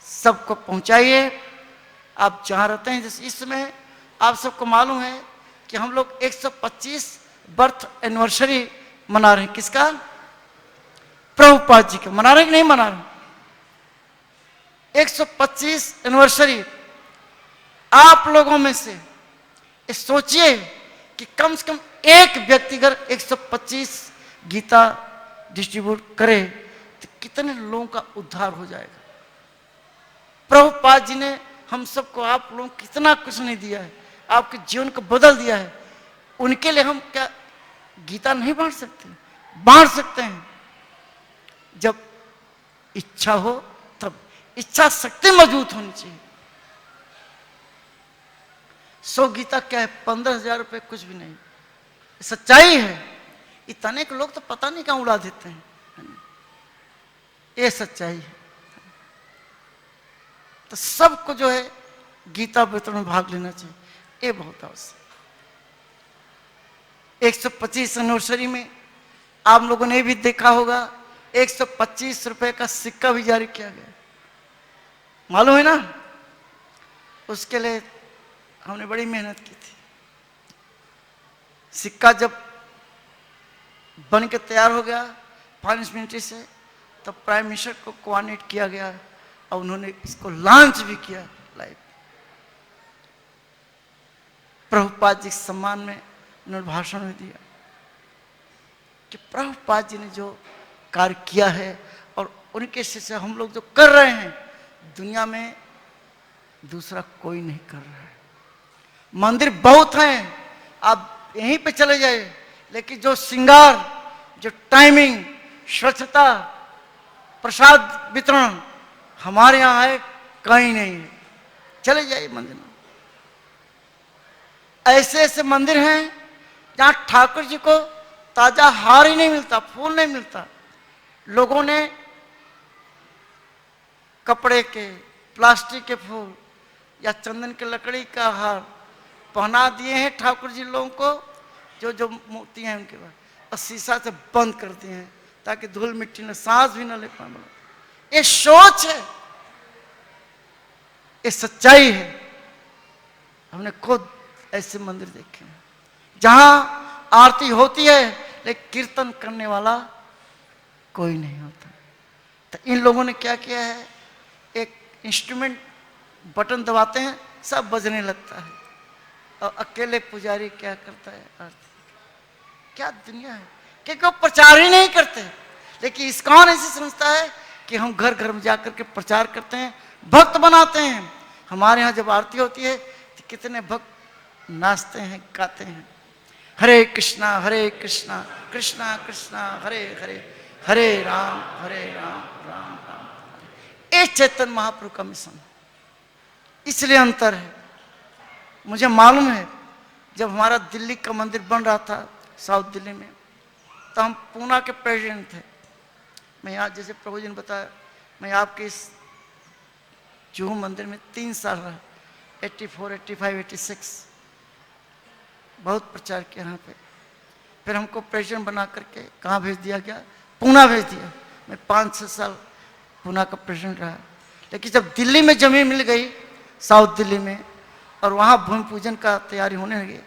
सबको पहुंचाइए। आप जहां रहते हैं, जैसे इस समय आप सबको मालूम है कि हम लोग 125 बर्थ एनिवर्सरी मना रहे हैं। किसका? प्रभुपाद जी का। मना रहे कि नहीं मना रहे? 125 एनिवर्सरी। आप लोगों में से सोचिए कि कम से कम एक व्यक्ति अगर 125 गीता डिस्ट्रीब्यूट करे तो कितने लोगों का उद्धार हो जाएगा। प्रभुपाद जी ने हम सबको, आप लोगों को कितना कुछ नहीं दिया है, आपके जीवन को बदल दिया है। उनके लिए हम क्या गीता नहीं बांट सकते? बांट सकते हैं, जब इच्छा हो तब। इच्छा शक्ति मजबूत होनी चाहिए। 100 गीता क्या है? 15,000 रुपये कुछ भी नहीं। सच्चाई है। इतने के लोग तो पता नहीं कहां उड़ा देते हैं। ये सच्चाई है। तो सबको जो है गीता वितरण में भाग लेना चाहिए। ये बहुत आवश्यक, 125 एनिवर्सरी में आप लोगों ने भी देखा होगा 125 रुपए का सिक्का भी जारी किया गया, मालूम है ना। उसके लिए हमने बड़ी मेहनत की थी। सिक्का जब बन के तैयार हो गया फाइनेंस मिनिस्ट्री से, तब प्राइम मिनिस्टर को कोऑर्डिनेट किया गया और उन्होंने इसको लॉन्च भी किया लाइव। प्रभुपाद जी के सम्मान में उन्होंने भाषण भी दिया कि प्रभुपाद जी ने जो कार्य किया है और उनके से हम लोग जो कर रहे हैं, दुनिया में दूसरा कोई नहीं कर रहा है। मंदिर बहुत हैं, आप यहीं पे चले जाए, लेकिन जो श्रृंगार, जो टाइमिंग, स्वच्छता, प्रसाद वितरण हमारे यहाँ है, कहीं नहीं है। चले जाइए मंदिर में, ऐसे ऐसे मंदिर हैं जहाँ ठाकुर जी को ताजा हार ही नहीं मिलता, फूल नहीं मिलता। लोगों ने कपड़े के, प्लास्टिक के फूल या चंदन के लकड़ी का हार पहना दिए हैं ठाकुर जी लोगों को, जो जो मूर्ति हैं उनके पास, और शीशा से बंद कर दिए हैं ताकि धूल मिट्टी ने सांस भी न ले पाए। ये सोच है, ये सच्चाई है। हमने खुद ऐसे मंदिर देखे हैं जहां आरती होती है लेकिन कीर्तन करने वाला कोई नहीं होता। तो इन लोगों ने क्या किया है, एक इंस्ट्रूमेंट बटन दबाते हैं, सब बजने लगता है, और अकेले पुजारी क्या करता है, आरती। क्या दुनिया है, क्योंकि वो प्रचार ही नहीं करते। लेकिन इस्कॉन ऐसी संस्था है कि हम घर घर में जाकर के प्रचार करते हैं, भक्त बनाते हैं। हमारे यहाँ जब आरती होती है तो कितने भक्त नाचते हैं, गाते हैं, हरे कृष्णा कृष्णा कृष्णा हरे हरे, हरे राम राम राम। ये चैतन्य महाप्रभु का मिशन, इसलिए अंतर है। मुझे मालूम है जब हमारा दिल्ली का मंदिर बन रहा था साउथ दिल्ली में, तो हम पूना के प्रेसिडेंट थे। मैं यहाँ, जैसे प्रभु जी ने बताया, मैं आपके इस जुहू मंदिर में 3 साल रहा, 84, 85, 86 बहुत प्रचार किया यहाँ पे। फिर हमको प्रेसिडेंट बना करके कहाँ भेज दिया गया, पूना भेज दिया। मैं 5-6 साल पूना का प्रेसिडेंट रहा। लेकिन जब दिल्ली में जमीन मिल गई, साउथ दिल्ली में, और वहाँ भूमि पूजन का तैयारी होने लगी,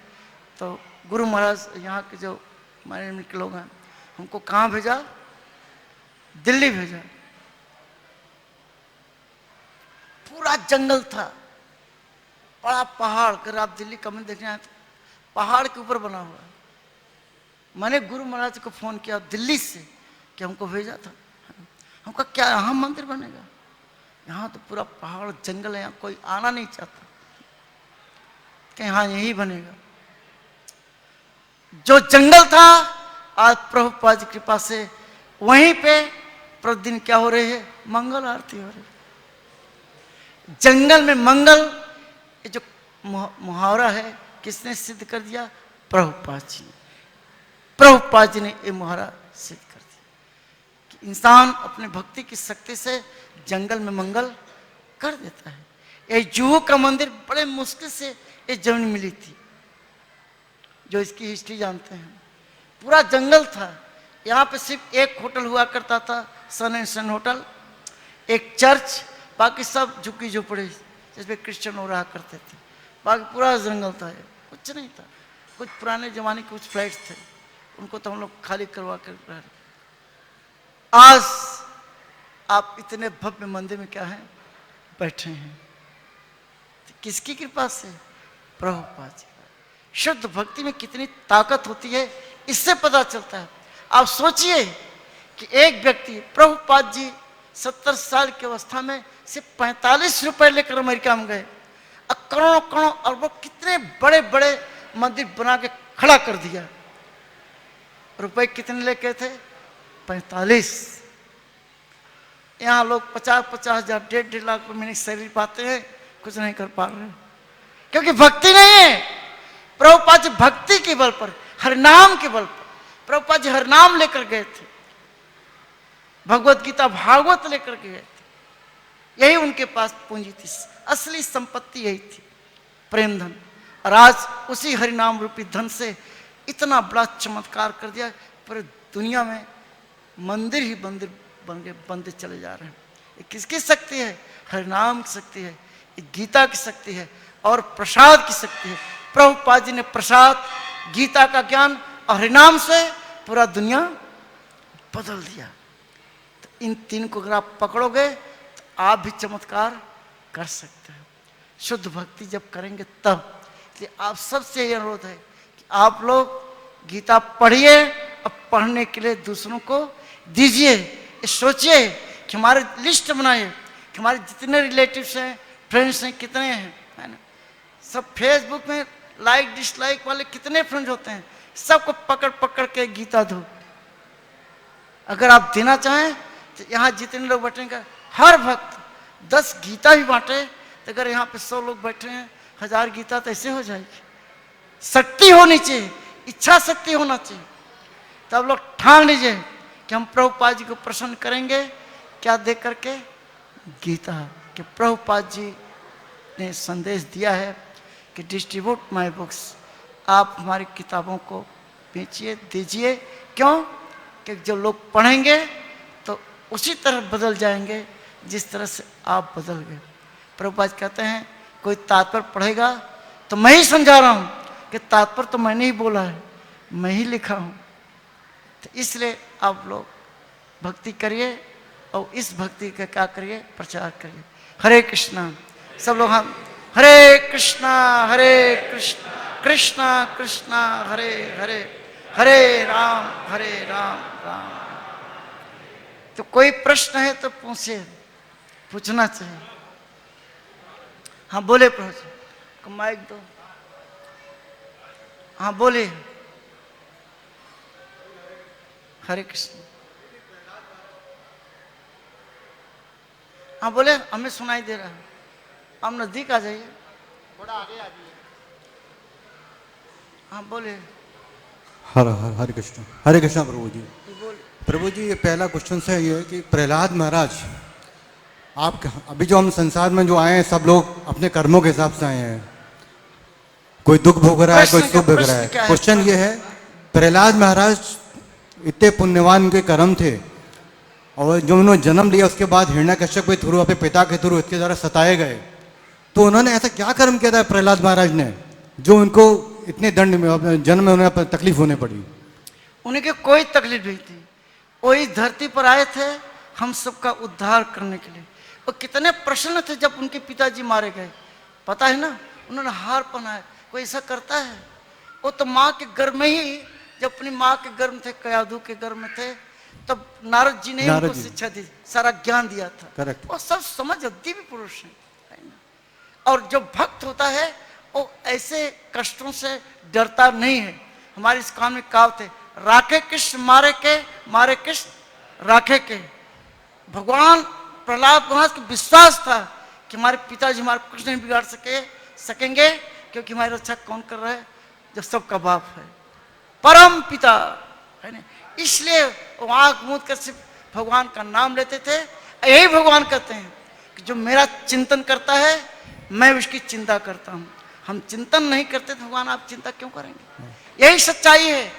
तो गुरु महाराज यहाँ के जो मैनेजमेंट के लोग हैं, हमको कहाँ भेजा, दिल्ली भेजा। पूरा जंगल था, बड़ा पहाड़। अगर आप दिल्ली का मंदिर देखने आए तो पहाड़ के ऊपर बना हुआ है। मैंने गुरु महाराज को फोन किया दिल्ली से कि हमको भेजा था। हमको क्या यहाँ मंदिर बनेगा, यहाँ तो पूरा पहाड़ जंगल है, यहाँ कोई आना नहीं चाहता, कि हाँ यही बनेगा। जो जंगल था आज प्रभुपाद की कृपा से वहीं पे प्रतिदिन क्या हो रही है, मंगल आरती हो रही है। जंगल में मंगल, ये जो मुहावरा है किसने सिद्ध कर दिया, प्रभुपाद जी ने। प्रभुपाद जी ने ये मुहावरा सिद्ध कर दिया कि इंसान अपने भक्ति की शक्ति से जंगल में मंगल कर देता है। ये जुहू का मंदिर बड़े मुश्किल से ये जमीन मिली थी। जो इसकी हिस्ट्री जानते हैं, पूरा जंगल था। यहाँ पे सिर्फ एक होटल हुआ करता था, सन एंड सन होटल, एक चर्च, बाकी सब झुग्गी झोपड़ी जिसमें क्रिश्चियन हो रहा करते थे। बाकी पूरा जंगल था, कुछ नहीं था। कुछ पुराने जमाने के कुछ फ्लैट्स थे, उनको तो हम लोग खाली करवा कर रहे। आज आप इतने भव्य मंदिर में क्या है, बैठे हैं, तो किसकी कृपा से, प्रभुपाद जी। शुद्ध भक्ति में कितनी ताकत होती है इससे पता चलता है। आप सोचिए कि एक व्यक्ति, प्रभुपाद जी 70 साल की अवस्था में सिर्फ 45 रुपए लेकर अमेरिका में गए, करोड़ों करोड़ों अरबों कितने बड़े बड़े मंदिर बना के खड़ा कर दिया। रुपए कितने लेके थे, 45। यहाँ लोग 50-50 हजार, 1.5 लाख रुपए महीने सैलरी पाते हैं, कुछ नहीं कर पा रहे क्योंकि भक्ति नहीं है। प्रभुपाद जी भक्ति के बल पर, हरिनाम के बल पर, प्रभुपाद जी हरिनाम लेकर गए थे, भगवत गीता भागवत लेकर गए थे। यही उनके पास पूंजी थी, असली संपत्ति यही थी, प्रेम धन। और आज उसी हरिनाम रूपी धन से इतना बड़ा चमत्कार कर दिया, पर दुनिया में मंदिर ही मंदिर बन गए, बनते चले जा रहे हैं। ये किसकी शक्ति है? हरिनाम की शक्ति है, ये गीता की शक्ति है और प्रसाद की शक्ति है। प्रभुपाद जी ने प्रसाद, गीता का ज्ञान और हरिनाम से पूरा दुनिया बदल दिया। तो इन तीन को अगर आप पकड़ोगे तो आप भी चमत्कार कर सकते हैं। शुद्ध भक्ति जब करेंगे तब। इसलिए आप सबसे ये अनुरोध है कि आप लोग गीता पढ़िए और पढ़ने के लिए दूसरों को दीजिए। ये सोचिए कि हमारे लिस्ट बनाइए कि हमारे जितने रिलेटिव्स हैं, फ्रेंड्स हैं, कितने हैं, है ना। सब फेसबुक में लाइक डिसलाइक वाले कितने फ्रेंड्स होते हैं, सबको पकड़ पकड़ के गीता दो। अगर आप देना चाहें तो यहाँ जितने लोग बैठेंगे, हर भक्त 10 गीता भी बांटे, तो अगर यहाँ पे 100 लोग बैठे हैं, 1000 गीता तो ऐसे हो जाएगी। शक्ति होनी चाहिए, इच्छा शक्ति होना चाहिए। तब लोग ठान लीजिए कि हम प्रभुपाद जी को प्रसन्न करेंगे। क्या दे करके? गीता। कि प्रभुपाद जी ने संदेश दिया है कि डिस्ट्रीब्यूट माय बुक्स, आप हमारी किताबों को बेचिए, दीजिए। क्यों? कि जो लोग पढ़ेंगे तो उसी तरह बदल जाएंगे जिस तरह से आप बदल गए। प्रभुपाद कहते हैं कोई तात्पर्य पढ़ेगा तो मैं ही समझा रहा हूँ कि तात्पर्य तो मैंने ही बोला है, मैं ही लिखा हूँ। तो इसलिए आप लोग भक्ति करिए और इस भक्ति का क्या करिए? प्रचार करिए। हरे कृष्णा। सब लोग हम हरे कृष्णा कृष्णा कृष्णा हरे हरे, हरे राम राम। तो कोई प्रश्न है तो पूछिए, पूछना चाहिए। हाँ बोले प्रभु जी, माइक दो। हाँ बोले। हरे कृष्ण। हाँ बोले, हमें सुनाई दे रहा है। आप नजदीक आ जाइए, थोड़ा आगे आ जाइए। हाँ बोले। हरे कृष्ण। हरे कृष्ण प्रभु जी। प्रभु जी, ये पहला क्वेश्चन है ये कि प्रहलाद महाराज, आप अभी जो हम संसार में जो आए हैं, सब लोग अपने कर्मों के हिसाब से आए हैं। कोई दुख भोग रहा है, कोई सुख भोग रहा है। क्वेश्चन ये है, प्रहलाद महाराज इतने पुण्यवान उनके कर्म थे, और जो उन्होंने जन्म लिया उसके बाद हिरण्यकश्यप के थ्रू, अपने पिता के थ्रू इसके द्वारा सताए गए, तो उन्होंने ऐसा क्या कर्म किया था प्रहलाद महाराज ने जो उनको इतने दंड में, जन्म में उन्हें तकलीफ होने पड़ी? उनके कोई तकलीफ नहीं थी। वही धरती पर आए थे हम सबका उद्धार करने के लिए। वो कितने प्रसन्न थे जब उनके पिताजी मारे गए, पता है ना। उन्होंने हार पहनाया। कोई ऐसा करता है? वो तो माँ के गर्भ में ही, जब अपनी माँ के गर्भ में थे, कयाधु के गर्भ में थे, तब नारद जी ने उनको शिक्षा दी, सारा ज्ञान दिया था। करेक्ट। वो सब समझ दिव्य पुरुष है ना। और जो भक्त होता है वो ऐसे कष्टों से डरता नहीं है। हमारे इस काम में कहावत है, राखे कृष्ण मारे कृष्ण राखे के। भगवान प्रहलाद महाराज को विश्वास था कि हमारे पिताजी हमारे कुछ नहीं बिगाड़ सकेंगे, क्योंकि हमारी रक्षा कौन कर रहा है? जो सबका बाप है, परम पिता है ना। इसलिए वो आंख मूंद कर सिर्फ भगवान का नाम लेते थे। यही भगवान कहते हैं कि जो मेरा चिंतन करता है मैं उसकी चिंता करता हूँ। हम चिंतन नहीं करते तो भगवान आप चिंता क्यों करेंगे? यही सच्चाई है।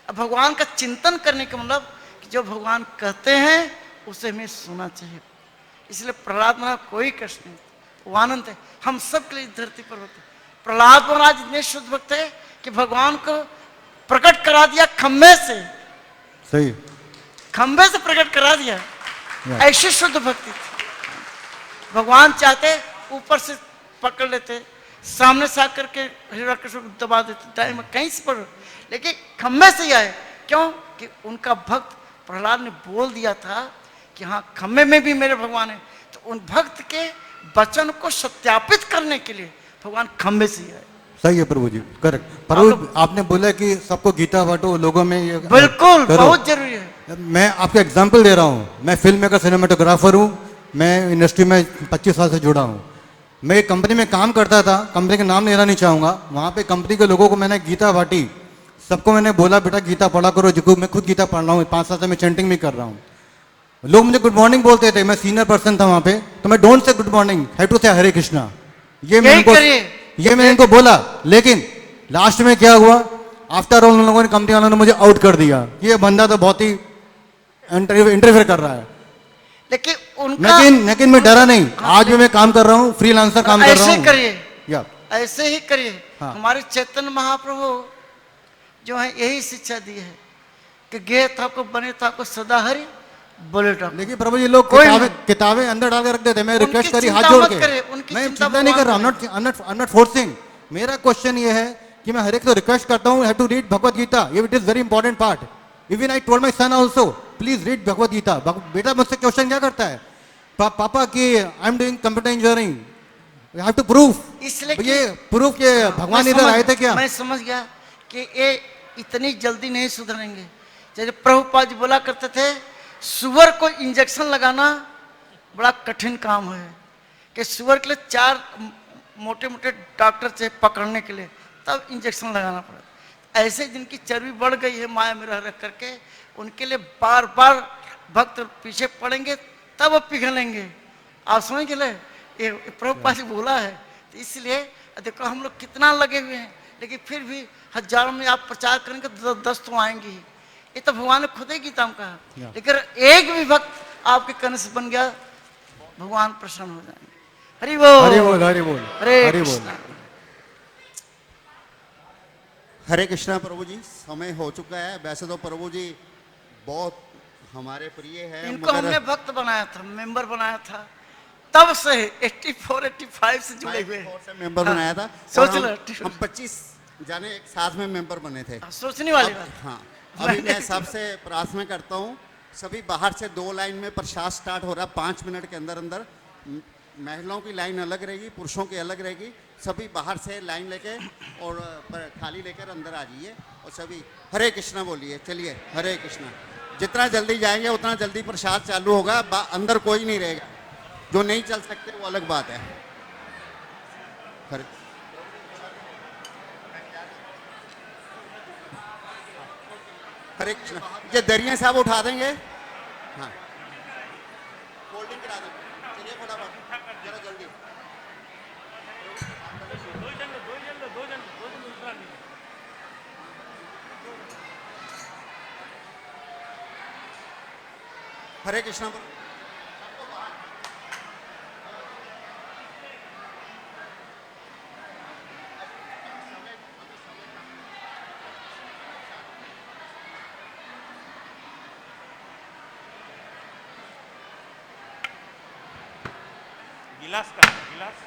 अब भगवान का चिंतन करने का मतलब कि जो भगवान कहते हैं उसे हमें सुनना चाहिए। इसलिए प्रहलाद महाराज कोई कष्ट नहीं, वो आनंद है। हम सब के लिए धरती पर होते। प्रहलाद महाराज इतने शुद्ध भक्त थे कि भगवान को प्रकट करा दिया खंबे से। सही, खंबे से प्रकट करा दिया। ऐसी शुद्ध भक्ति थी। भगवान चाहते ऊपर से पकड़ लेते, सामने से आकर के हिरण्यकश्यप को दबा देते, टाइम कहीं से पढ़ो, लेकिन खंबे से ही आए। क्यों? कि उनका भक्त प्रहलाद ने बोल दिया था कि हाँ खंबे में भी मेरे भगवान है। तो उन भक्त के वचन को सत्यापित करने के लिए भगवान खंबे से ही आए। सही है प्रभु जी, करेक्ट। प्रभु आपने बोला कि सबको गीता बांटो, लोगों में ये बिल्कुल बहुत जरूरी है। मैं आपको एग्जांपल दे रहा हूँ। मैं फिल्म मेकर, सिनेमाटोग्राफर हूँ। मैं इंडस्ट्री में 25 साल से जुड़ा हूँ। मैं एक कंपनी में काम करता था, कंपनी का नाम लेना नहीं चाहूँगा। वहाँ पे कंपनी के लोगों को मैंने गीता बांटी, सबको मैंने बोला बेटा गीता पढ़ा करो। जो मैं खुद गीता पढ़ रहा हूँ, 5 साल से मैं चैंटिंग भी कर रहा हूँ। लोग मुझे गुड मॉर्निंग बोलते थे, मैं सीनियर पर्सन था वहाँ पे, तो मैं don't say good morning, have to से हरे कृष्णा। ये मैं इनको बोला। लेकिन लास्ट में क्या हुआ, आफ्टर ऑल उन लोगों ने कंपनी वालों ने मुझे आउट कर दिया। ये बंदा तो बहुत ही इंटरफेयर कर रहा है। लेकिन उनका लेकिन मैं डरा नहीं। आज भी मैं काम कर रहा हूँ, फ्रीलांसर काम कर रहा ऐसे हूँ। करिए, या ऐसे ही करिए। हाँ। हमारे चैतन्य महाप्रभु जो है यही शिक्षा दी है कि गे था को बने था को सदा हरि बोले ठाकुर। देखिए प्रभु जी, लोग कोई किताबें अंदर डाल के रख देते हैं। मैं उनकी रिक्वेस्ट करी हाथ चिंता जोड़ मत के। करे, उनकी मैं चिंता चिंता नहीं कर रहा, भगवान I'm not फोर्सिंग। मेरा क्वेश्चन ये है कि मैं हर एक को रिक्वेस्ट करता हूँ, have to read Bhagavad Gita. ये it is very important part. Even I told my son also, please read Bhagavad Gita. बेटा मुझसे क्वेश्चन क्या करता है, पापा की I am doing computer engineering, you have to proof. इसलिए ये प्रूफ के भगवान इधर आए थे क्या? मैं समझ गया कि ये इतनी जल्दी नहीं सुधरेंगे। जैसे प्रभुपाद जी बोला करते थे, सुअर को इंजेक्शन लगाना बड़ा कठिन काम है, कि सुअर के लिए 4 मोटे मोटे डॉक्टर चाहिए पकड़ने के लिए, तब इंजेक्शन लगाना पड़ा। ऐसे जिनकी चर्बी बढ़ गई है माया में रह रह करके, उनके लिए बार बार भक्त पीछे पड़ेंगे तब अब पिघलेंगे। आप समझ गए, ये प्रभुपाद जी बोला है। तो इसलिए देखो हम लोग कितना लगे हुए हैं, लेकिन फिर भी हजारों में आप प्रचार करेंगे तो 10 तो आएंगे ही। ये तो भगवान ने खुद ही गीता में कहा। लेकिन एक भी भक्त आपके कहने से बन गया, भगवान प्रसन्न हो जाएंगे। हरि बोल, हरि बोल, हरि बोल, हरे हरि बोल। कृष्णा। हरे कृष्णा प्रभु जी, समय हो चुका है। वैसे तो प्रभु जी बहुत हमारे प्रिय है, इनको हमने भक्त बनाया था, मेंबर बनाया था, तब से 84-85 से जुड़े हुए हैं। से मेंबर बनाया था। सोच और लो, हम 25 जाने एक साथ में मेंबर बने थे। सोचने वाली बात। हाँ, अभी मैं सबसे प्रार्थना करता हूँ, सभी बाहर से 2 लाइन में प्रसाद स्टार्ट हो रहा है। 5 मिनट के अंदर अंदर महिलाओं की लाइन अलग रहेगी, पुरुषों की अलग रहेगी। सभी बाहर से लाइन लेके और थाली लेकर अंदर आ जाइए और सभी हरे कृष्णा बोलिए। चलिए, हरे कृष्णा। जितना जल्दी जाएंगे उतना जल्दी प्रसाद चालू होगा। अंदर कोई नहीं रहेगा, जो नहीं चल सकते वो अलग बात है। हरे हरे कृष्णा। ये दरिया साहब उठा देंगे। हाँ, फोल्डिंग करा देंगे। चलिए फटाफट, जरा जल्दी। हरे कृष्णा। गिलास का गिलास